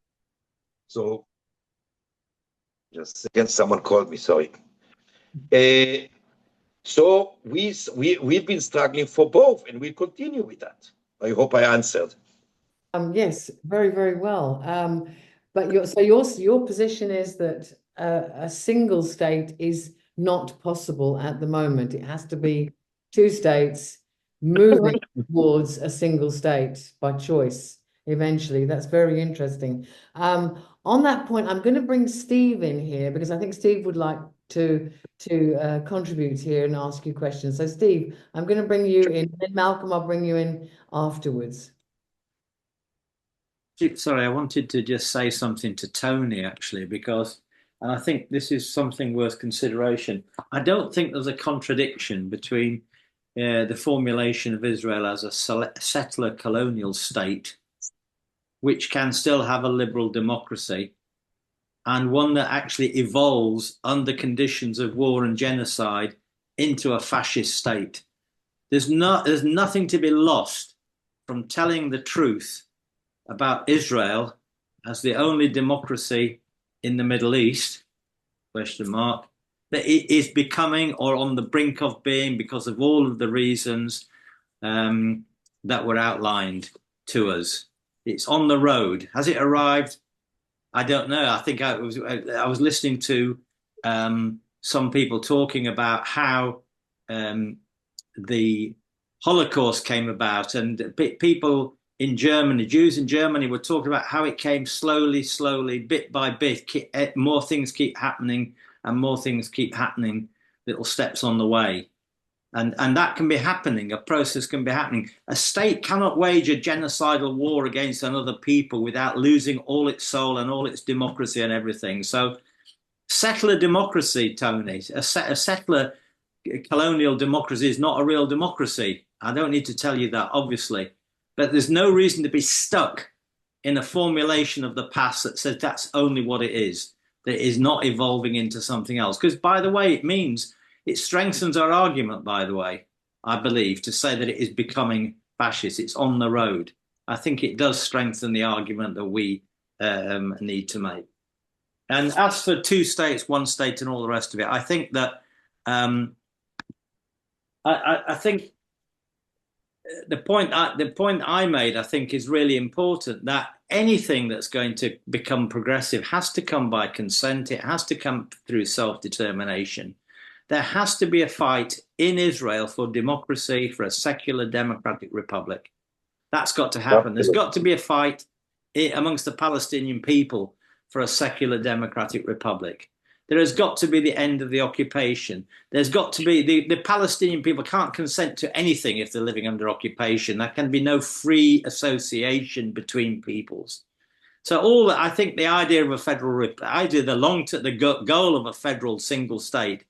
So, just a second, someone called me, sorry. So we've been struggling for both, and we'll continue with that. I hope I answered. Yes, very, very well. But your position is that a single state is not possible at the moment. It has to be two states moving towards a single state by choice eventually. That's very interesting. On that point, I'm going to bring Steve in here because I think Steve would like to contribute here and ask you questions. So Steve, I'm going to bring you in, and Malcolm, I'll bring you in afterwards. Sorry, I wanted to just say something to Tony actually, because, and I think this is something worth consideration. I don't think there's a contradiction between the formulation of Israel as a settler colonial state, which can still have a liberal democracy, and one that actually evolves under conditions of war and genocide into a fascist state. There's nothing to be lost from telling the truth about Israel as the only democracy in the Middle East, question mark, that it is becoming or on the brink of being because of all of the reasons that were outlined to us. It's on the road. Has it arrived? I don't know. I think I was listening to some people talking about how the Holocaust came about, and people in Germany, Jews in Germany, were talking about how it came slowly, bit by bit. More things keep happening, and more things keep happening, little steps on the way. And that can be happening. A process can be happening. A state cannot wage a genocidal war against another people without losing all its soul and all its democracy and everything. So settler democracy, Tony, a settler colonial democracy is not a real democracy. I don't need to tell you that, obviously. But there's no reason to be stuck in a formulation of the past that says that's only what it is, that it is not evolving into something else. Because, by the way, it strengthens our argument, by the way, I believe, to say that it is becoming fascist. It's on the road. I think it does strengthen the argument that we need to make. And as for two states, one state, and all the rest of it, I think that I think the point I made, I think, is really important, that anything that's going to become progressive has to come by consent. It has to come through self-determination. There has to be a fight in Israel for democracy, for a secular democratic republic. That's got to happen. There's got to be a fight amongst the Palestinian people for a secular democratic republic. There has got to be the end of the occupation. There's got to be the Palestinian people can't consent to anything if they're living under occupation. There can be no free association between peoples. So I think the idea of a federal, the goal of a federal single state,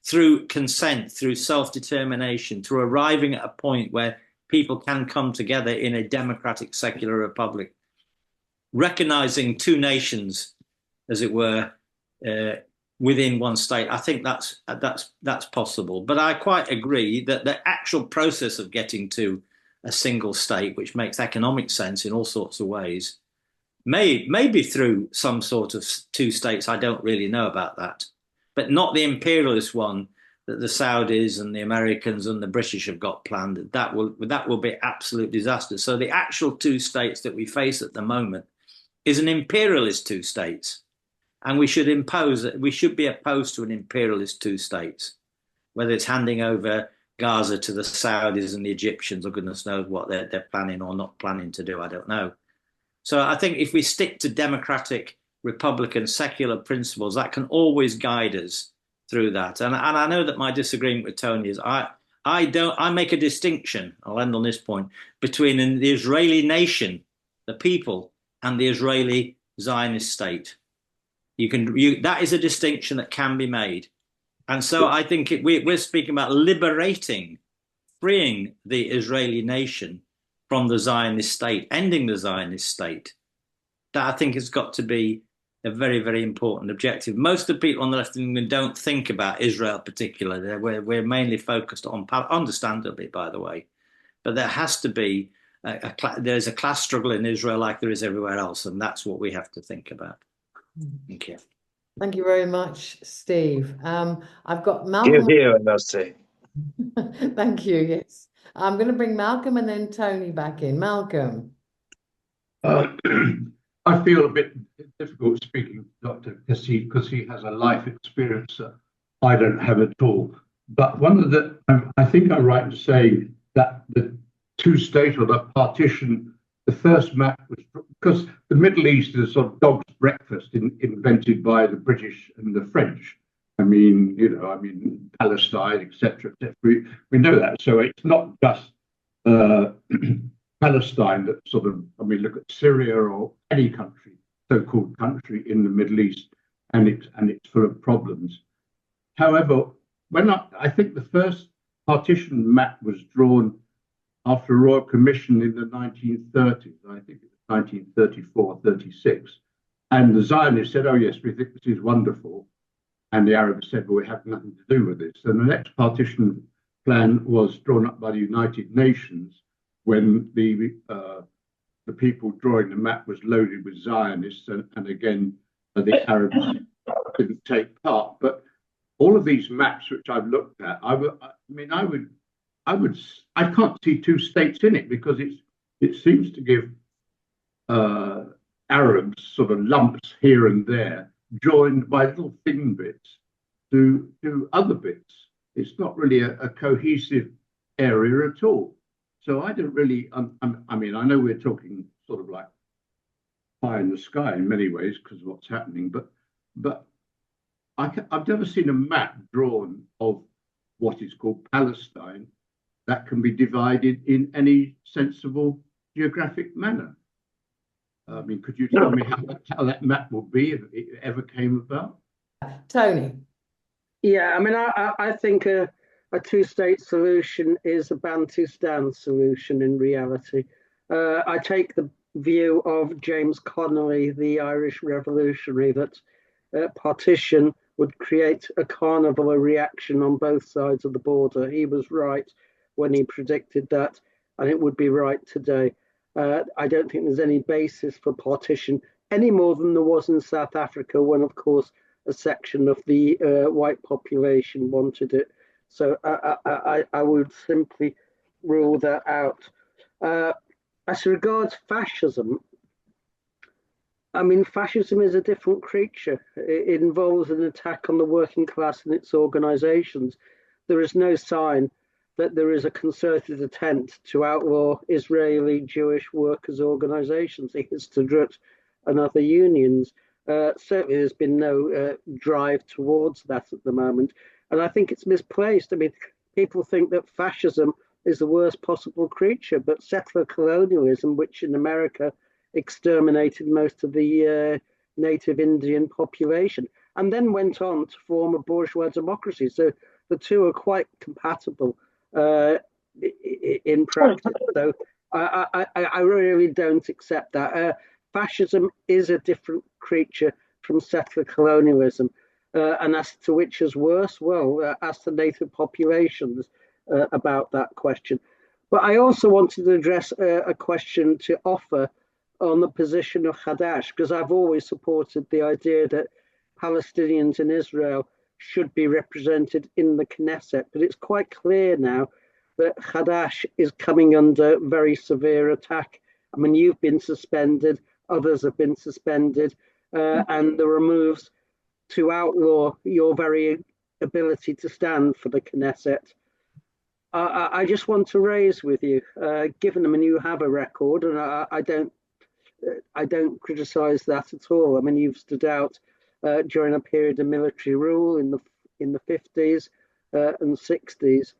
through consent, through self-determination, through arriving at a point where people can come together in a democratic secular republic, recognizing two nations, as it were, within one state. I think that's possible. But I quite agree that the actual process of getting to a single state, which makes economic sense in all sorts of ways, may be through some sort of two states. I don't really know about that, but not the imperialist one that the Saudis and the Americans and the British have got planned. That will be absolute disaster. So the actual two states that we face at the moment is an imperialist two states. And we should be opposed to an imperialist two states, whether it's handing over Gaza to the Saudis and the Egyptians, or goodness knows what they're planning or not planning to do. I don't know. So I think if we stick to democratic, republican, secular principles, that can always guide us through that. And I know that my disagreement with Tony is I make a distinction, I'll end on this point, between the Israeli nation, the people, and the Israeli Zionist state. That is a distinction that can be made. And so I think we're speaking about freeing the Israeli nation from the Zionist state, ending the Zionist state. That I think has got to be a very, very important objective. Most of the people on the left of England don't think about Israel particularly. We're mainly focused on, understandably, by the way, but there has to be there's a class struggle in Israel like there is everywhere else, and that's what we have to think about. Thank you. Thank you very much, Steve. I've got Malcolm. Here, I must say. Thank you. Yes, I'm going to bring Malcolm and then Tony back in. Malcolm. I feel a bit difficult speaking to Dr. Cassif because he has a life experience that I don't have at all. But one of the, I think I'm right in saying that the two-state or the partition, the first map was, because the Middle East is a sort of dog's breakfast invented by the British and the French. I mean, Palestine, etc., etc. We know that. So it's not just Palestine that sort of, look at Syria or any country, so-called country in the Middle East, and it's full of problems. However, when I think the first partition map was drawn after a royal commission in the 1930s, I think it was 1934, 36, and the Zionists said, "Oh yes, we think this is wonderful," and the Arabs said, "Well, we have nothing to do with this." And the next partition plan was drawn up by the United Nations when the people drawing the map was loaded with Zionists, and again the Arabs didn't take part. But all of these maps which I've looked at, I can't see two states in it, because it seems to give Arabs sort of lumps here and there, joined by little thin bits to other bits. It's not really a cohesive area at all. So I don't really, I know we're talking sort of like pie in the sky in many ways because of what's happening, but I've never seen a map drawn of what is called Palestine that can be divided in any sensible geographic manner. Could you tell me how that map will be if it ever came about? Tony. Yeah, I think a two-state solution is a Bantustan solution in reality. I take the view of James Connolly, the Irish revolutionary, that partition would create a carnival reaction on both sides of the border. He was right when he predicted that, and it would be right today. I don't think there's any basis for partition any more than there was in South Africa, when, of course, a section of the white population wanted it. So I would simply rule that out. As regards fascism, fascism is a different creature. It involves an attack on the working class and its organizations. There is no sign that there is a concerted attempt to outlaw Israeli Jewish workers' organizations, the Histadrut and other unions. Certainly there's been no drive towards that at the moment. And I think it's misplaced. People think that fascism is the worst possible creature, but settler colonialism, which in America exterminated most of the native Indian population, and then went on to form a bourgeois democracy. So the two are quite compatible in practice. So I really don't accept that. Fascism is a different creature from settler colonialism. And as to which is worse, well, ask the native populations about that question. But I also wanted to address a question to Ofer on the position of Hadash, because I've always supported the idea that Palestinians in Israel should be represented in the Knesset. But it's quite clear now that Hadash is coming under very severe attack. You've been suspended, others have been suspended, and there are moves to outlaw your very ability to stand for the Knesset. I just want to raise with you, given you have a record, and I don't criticize that at all. You've stood out during a period of military rule in the 50s and 60s.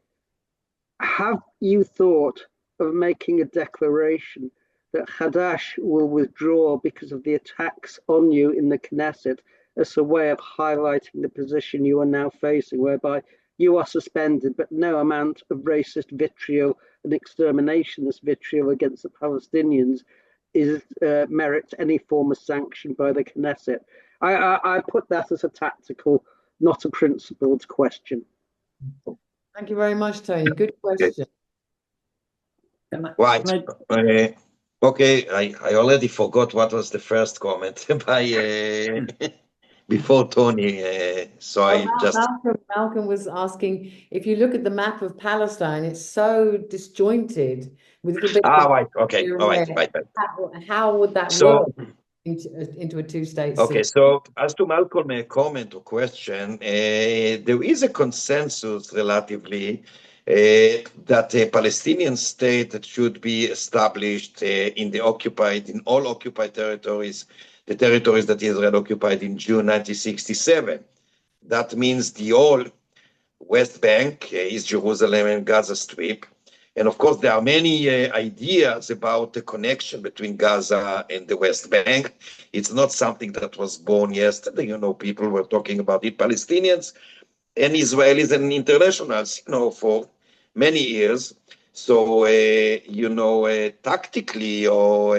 Have you thought of making a declaration that Hadash will withdraw because of the attacks on you in the Knesset, as a way of highlighting the position you are now facing, whereby you are suspended, but no amount of racist vitriol and exterminationist vitriol against the Palestinians merits any form of sanction by the Knesset? I put that as a tactical, not a principled question. Thank you very much, Tony. Good question. Right. Okay, I already forgot what was the first comment by before Tony. Malcolm was asking, if you look at the map of Palestine, it's so disjointed with a bit. Right. Okay. All right. How would that work into a two-state? Okay. So as to Malcolm's comment or question, there is a consensus relatively that a Palestinian state that should be established in all occupied territories, the territories that Israel occupied in June 1967. That means the whole West Bank, East Jerusalem and Gaza Strip. And of course, there are many ideas about the connection between Gaza and the West Bank. It's not something that was born yesterday. You know, people were talking about it, Palestinians and Israelis and internationals, you know, for many years. So, tactically or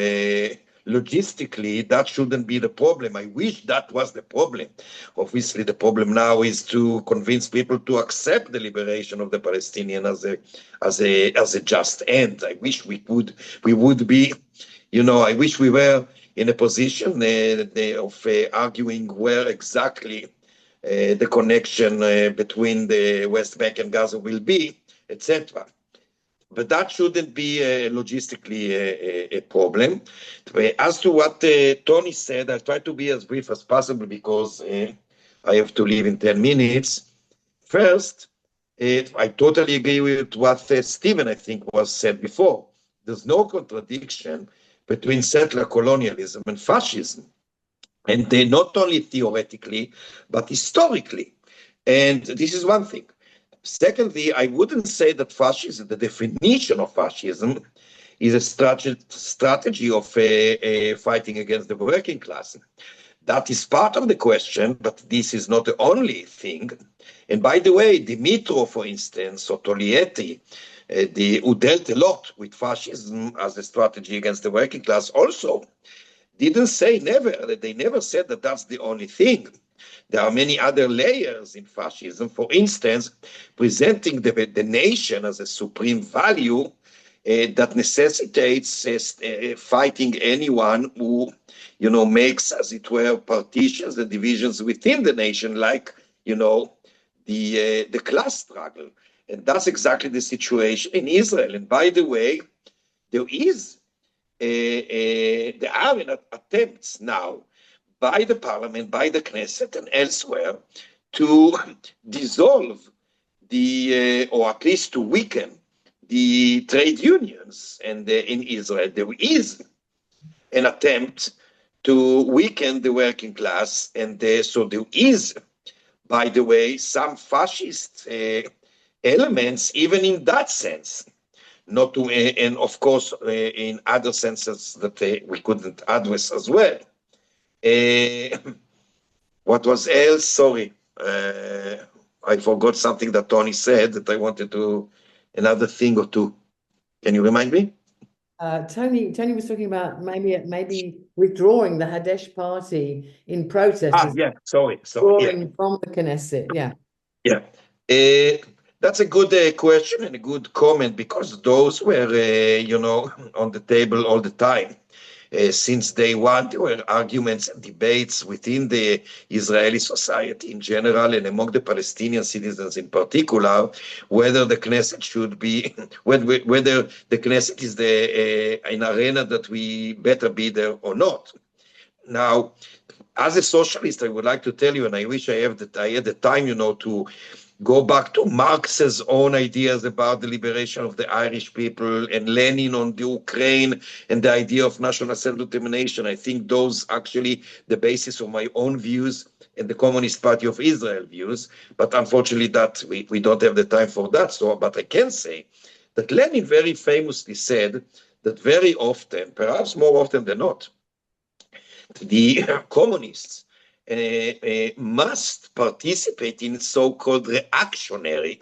logistically, that shouldn't be the problem. I wish that was the problem. Obviously, the problem now is to convince people to accept the liberation of the Palestinian as a just end. I wish we would be, you know, I wish we were in a position of arguing where exactly the connection between the West Bank and Gaza will be, etc. But that shouldn't be logistically a problem. As to what Tony said, I'll try to be as brief as possible because I have to leave in 10 minutes. First, I totally agree with what Stephen, I think, was said before. There's no contradiction between settler colonialism and fascism. And they not only theoretically, but historically. And this is one thing. Secondly, I wouldn't say that fascism, the definition of fascism, is a strategy of fighting against the working class. That is part of the question, but this is not the only thing. And by the way, Dimitrov, for instance, or Tolietti, who dealt a lot with fascism as a strategy against the working class, also didn't say they never said that that's the only thing. There are many other layers in fascism, for instance, presenting the nation as a supreme value that necessitates fighting anyone who, you know, makes, as it were, partitions and divisions within the nation, like, you know, the class struggle. And that's exactly the situation in Israel. And by the way, there are attempts now by the parliament, by the Knesset and elsewhere to dissolve or at least to weaken the trade unions. And in Israel, there is an attempt to weaken the working class. And so there is, by the way, some fascist elements, even in that sense. Not to, and of course, in other senses that we couldn't address as well. What was else? Sorry, I forgot something that Tony said that I wanted to, another thing or two. Can you remind me? Tony was talking about maybe withdrawing the Hadash party in protest. Yeah, sorry. Withdrawing from the Knesset, yeah. Yeah. That's a good question and a good comment because those were, you know, on the table all the time. Since day one, there were arguments and debates within the Israeli society in general and among the Palestinian citizens in particular, whether the Knesset should be, whether the Knesset is an arena that we better be there or not. Now, as a socialist, I would like to tell you, and I wish I had the time, you know, to go back to Marx's own ideas about the liberation of the Irish people and Lenin on the Ukraine and the idea of national self-determination. I think those actually the basis of my own views and the Communist Party of Israel views. But unfortunately, that we don't have the time for that. So, but I can say that Lenin very famously said that very often, perhaps more often than not, the communists must participate in so-called reactionary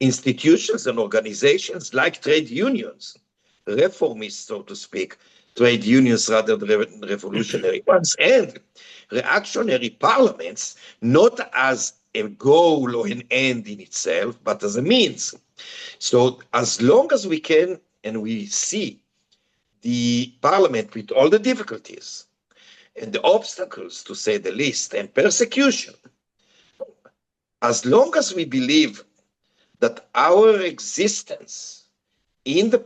institutions and organizations like trade unions, reformists, so to speak, trade unions rather than revolutionary ones, and reactionary parliaments, not as a goal or an end in itself, but as a means. So as long as we can, and we see the parliament with all the difficulties, and the obstacles, to say the least, and persecution, as long as we believe that our existence in the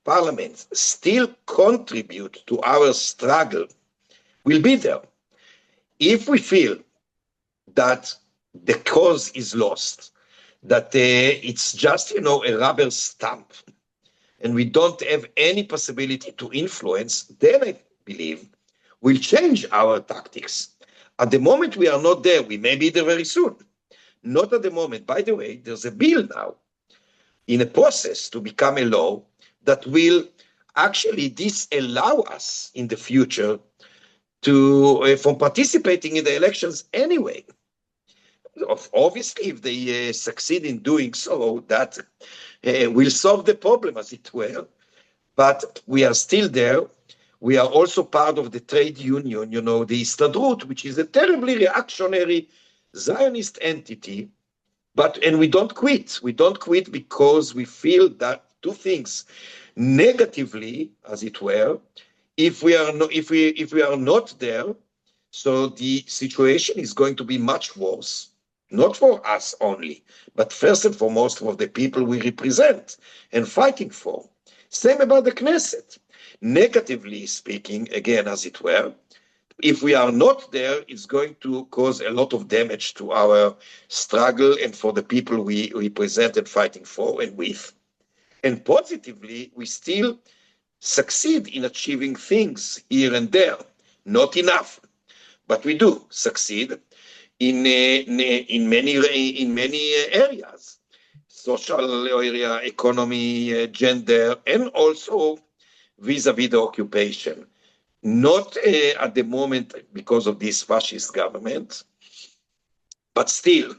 parliament still contribute to our struggle, will be there. If we feel that the cause is lost, that it's just, a rubber stamp, and we don't have any possibility to influence, then I believe we'll change our tactics. At the moment, we are not there. We may be there very soon. Not at the moment. By the way, there's a bill now in a process to become a law that will actually disallow us in the future to from participating in the elections anyway. Obviously, if they succeed in doing so, that will solve the problem, as it were. But we are still there. We are also part of the trade union, the Histadrut, which is a terribly reactionary Zionist entity. And we don't quit. We don't quit because we feel that two things negatively, as it were. If we are not there, so the situation is going to be much worse. Not for us only, but first and foremost for the people we represent and fighting for. Same about the Knesset. Negatively speaking, again, as it were, if we are not there, it's going to cause a lot of damage to our struggle and for the people we represent and fighting for and with. And positively, we still succeed in achieving things here and there. Not enough, but we do succeed in many areas, social area, economy, gender, and also vis-a-vis the occupation. Not at the moment because of this fascist government, but still,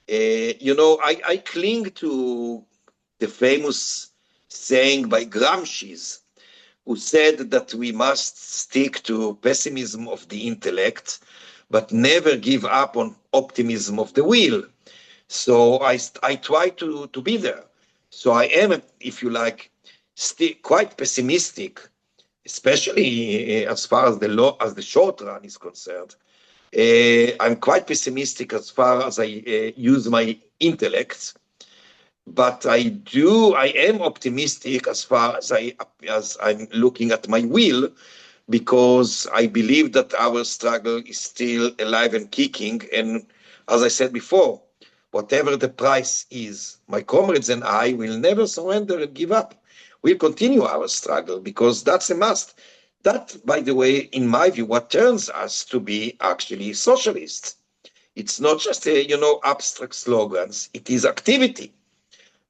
I cling to the famous saying by Gramsci, who said that we must stick to pessimism of the intellect, but never give up on optimism of the will. So I try to be there. So I am, if you like, still quite pessimistic, especially as far as the short run is concerned. I'm quite pessimistic as far as I use my intellect, but I am optimistic as far as I'm looking at my will, because I believe that our struggle is still alive and kicking. And as I said before, whatever the price is, my comrades and I will never surrender and give up. We'll continue our struggle because that's a must. That, by the way, in my view, what turns us to be actually socialists. It's not just abstract slogans. It is activity,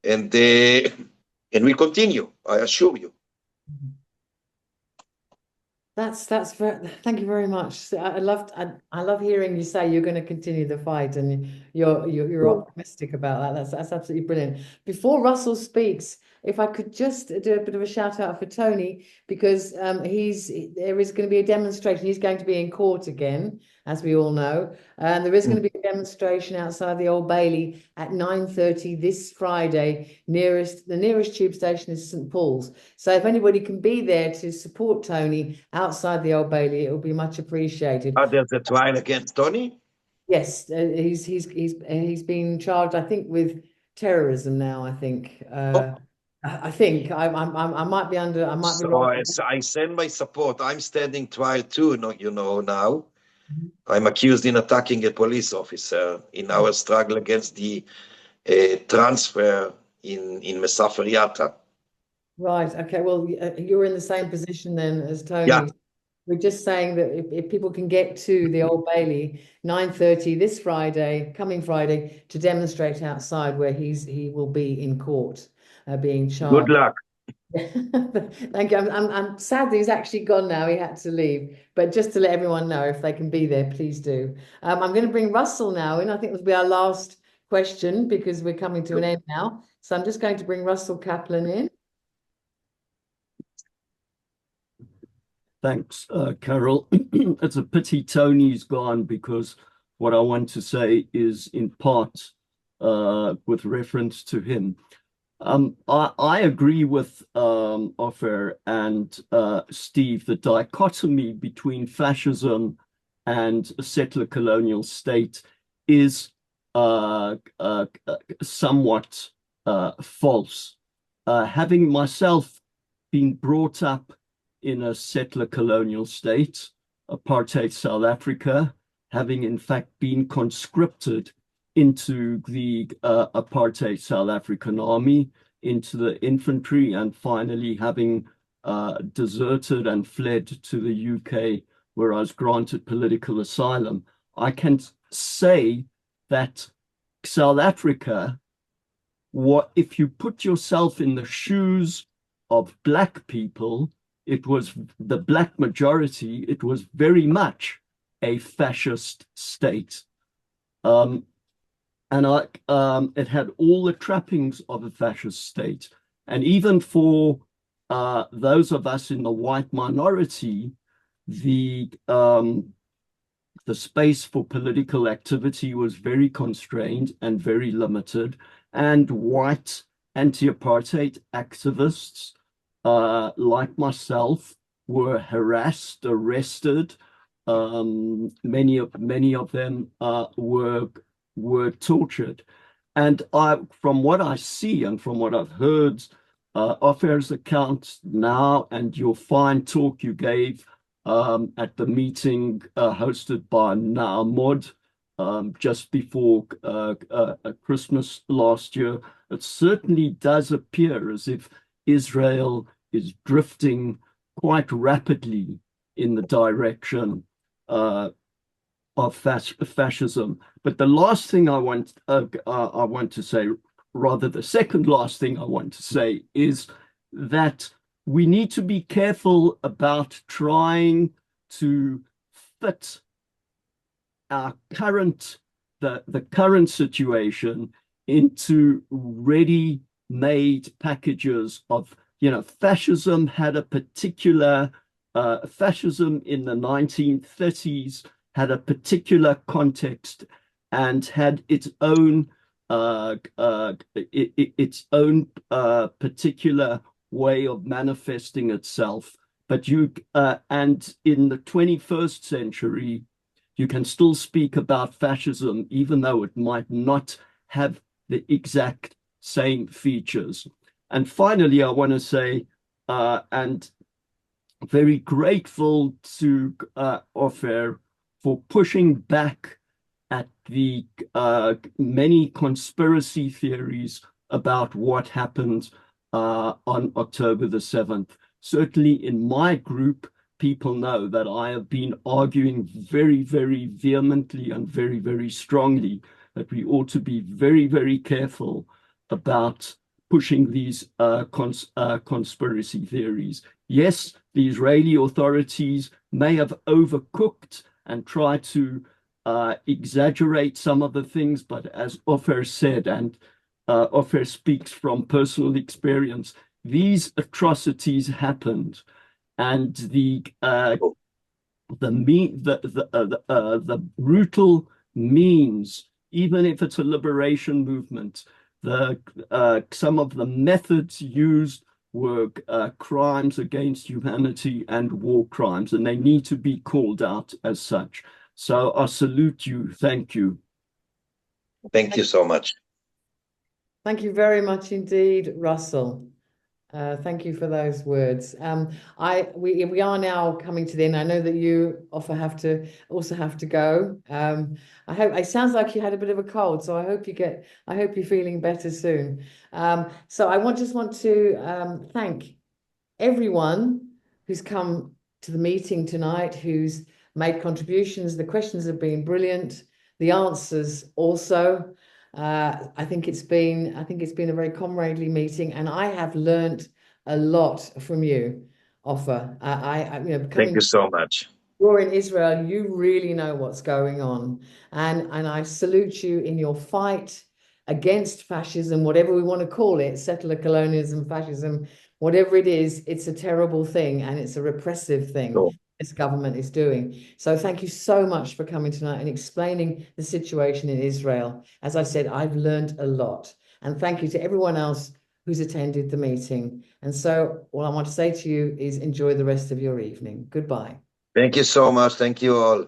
and we continue. I assure you. That's very, thank you very much. I love hearing you say you're going to continue the fight, and you're optimistic about that. That's absolutely brilliant. Before Russell speaks, if I could just do a bit of a shout out for Tony, because there is going to be a demonstration. He's going to be in court again, as we all know, and there is going to be a demonstration outside the Old Bailey at 9:30 this Friday. The nearest tube station is St. Paul's. So if anybody can be there to support Tony outside the Old Bailey, it will be much appreciated. There's a trial against Tony? Yes, he's been charged, I think, with terrorism now. I think. I might be under. I might be wrong. I send my support. I'm standing trial too. Now. Mm-hmm. I'm accused in attacking a police officer in our struggle against the transfer in Mesafer Yatta. Right. Okay. Well, you're in the same position then as Tony. Yeah. We're just saying that if people can get to the Old Bailey 9:30 this Friday, coming Friday, to demonstrate outside where he will be in court, being charged. Good luck. Thank you. I'm sad that he's actually gone now. He had to leave, but just to let everyone know, if they can be there, please do. I'm going to bring Russell now in. I think this will be our last question because we're coming to an end now. So I'm just going to bring Russell Kaplan in. Thanks, Carol. It's a pity Tony's gone, because what I want to say is in part with reference to him. I agree with Ofer and Steve. The dichotomy between fascism and a settler colonial state is somewhat false. Having myself been brought up in a settler colonial state, apartheid South Africa, having in fact been conscripted into the apartheid South African army, into the infantry, and finally having deserted and fled to the UK, where I was granted political asylum. I can say that South Africa, if you put yourself in the shoes of Black people, it was the Black majority, it was very much a fascist state. And it had all the trappings of a fascist state. And even for those of us in the white minority, the space for political activity was very constrained and very limited. And white anti-apartheid activists, like myself, were harassed, arrested. Many of them were tortured. And from what I see and from what I've heard, Ofer's account now and your fine talk you gave at the meeting hosted by Naamod just before Christmas last year, it certainly does appear as if Israel is drifting quite rapidly in the direction of fascism. But the last thing I want to say, rather the second last thing I want to say, is that we need to be careful about trying to fit our the current situation into ready-made packages of, fascism had a particular fascism in the 1930s had a particular context and had its own particular way of manifesting itself. But and in the 21st century, you can still speak about fascism, even though it might not have the exact same features. And finally, I want to say, and very grateful to Ofer for pushing back at the many conspiracy theories about what happened on October the 7th. Certainly in my group, people know that I have been arguing very, very vehemently and very, very strongly that we ought to be very, very careful about pushing these conspiracy theories. Yes, the Israeli authorities may have overcooked and tried to exaggerate some of the things, but as Ofer said, and Ofer speaks from personal experience, these atrocities happened, and the brutal means, even if it's a liberation movement, some of the methods used were crimes against humanity and war crimes, and they need to be called out as such. So I salute you. Thank you. Thank you so much. Thank you very much indeed, Russell. Thank you for those words. We are now coming to the end. I know that you also have to go. I hope it sounds like you had a bit of a cold, so I hope you're feeling better soon. So I just want to thank everyone who's come to the meeting tonight, who's made contributions. The questions have been brilliant. The answers also. I think it's been a very comradely meeting, and I have learned a lot from you, Ofer. Thank you so much. You're in Israel, you really know what's going on, and I salute you in your fight against fascism, whatever we want to call it, settler colonialism, fascism, whatever it is. It's a terrible thing, and it's a repressive thing. Sure. This government is doing. So thank you so much for coming tonight and explaining the situation in Israel. As I said, I've learned a lot. And thank you to everyone else who's attended the meeting. And so all I want to say to you is enjoy the rest of your evening. Goodbye. Thank you so much. Thank you all.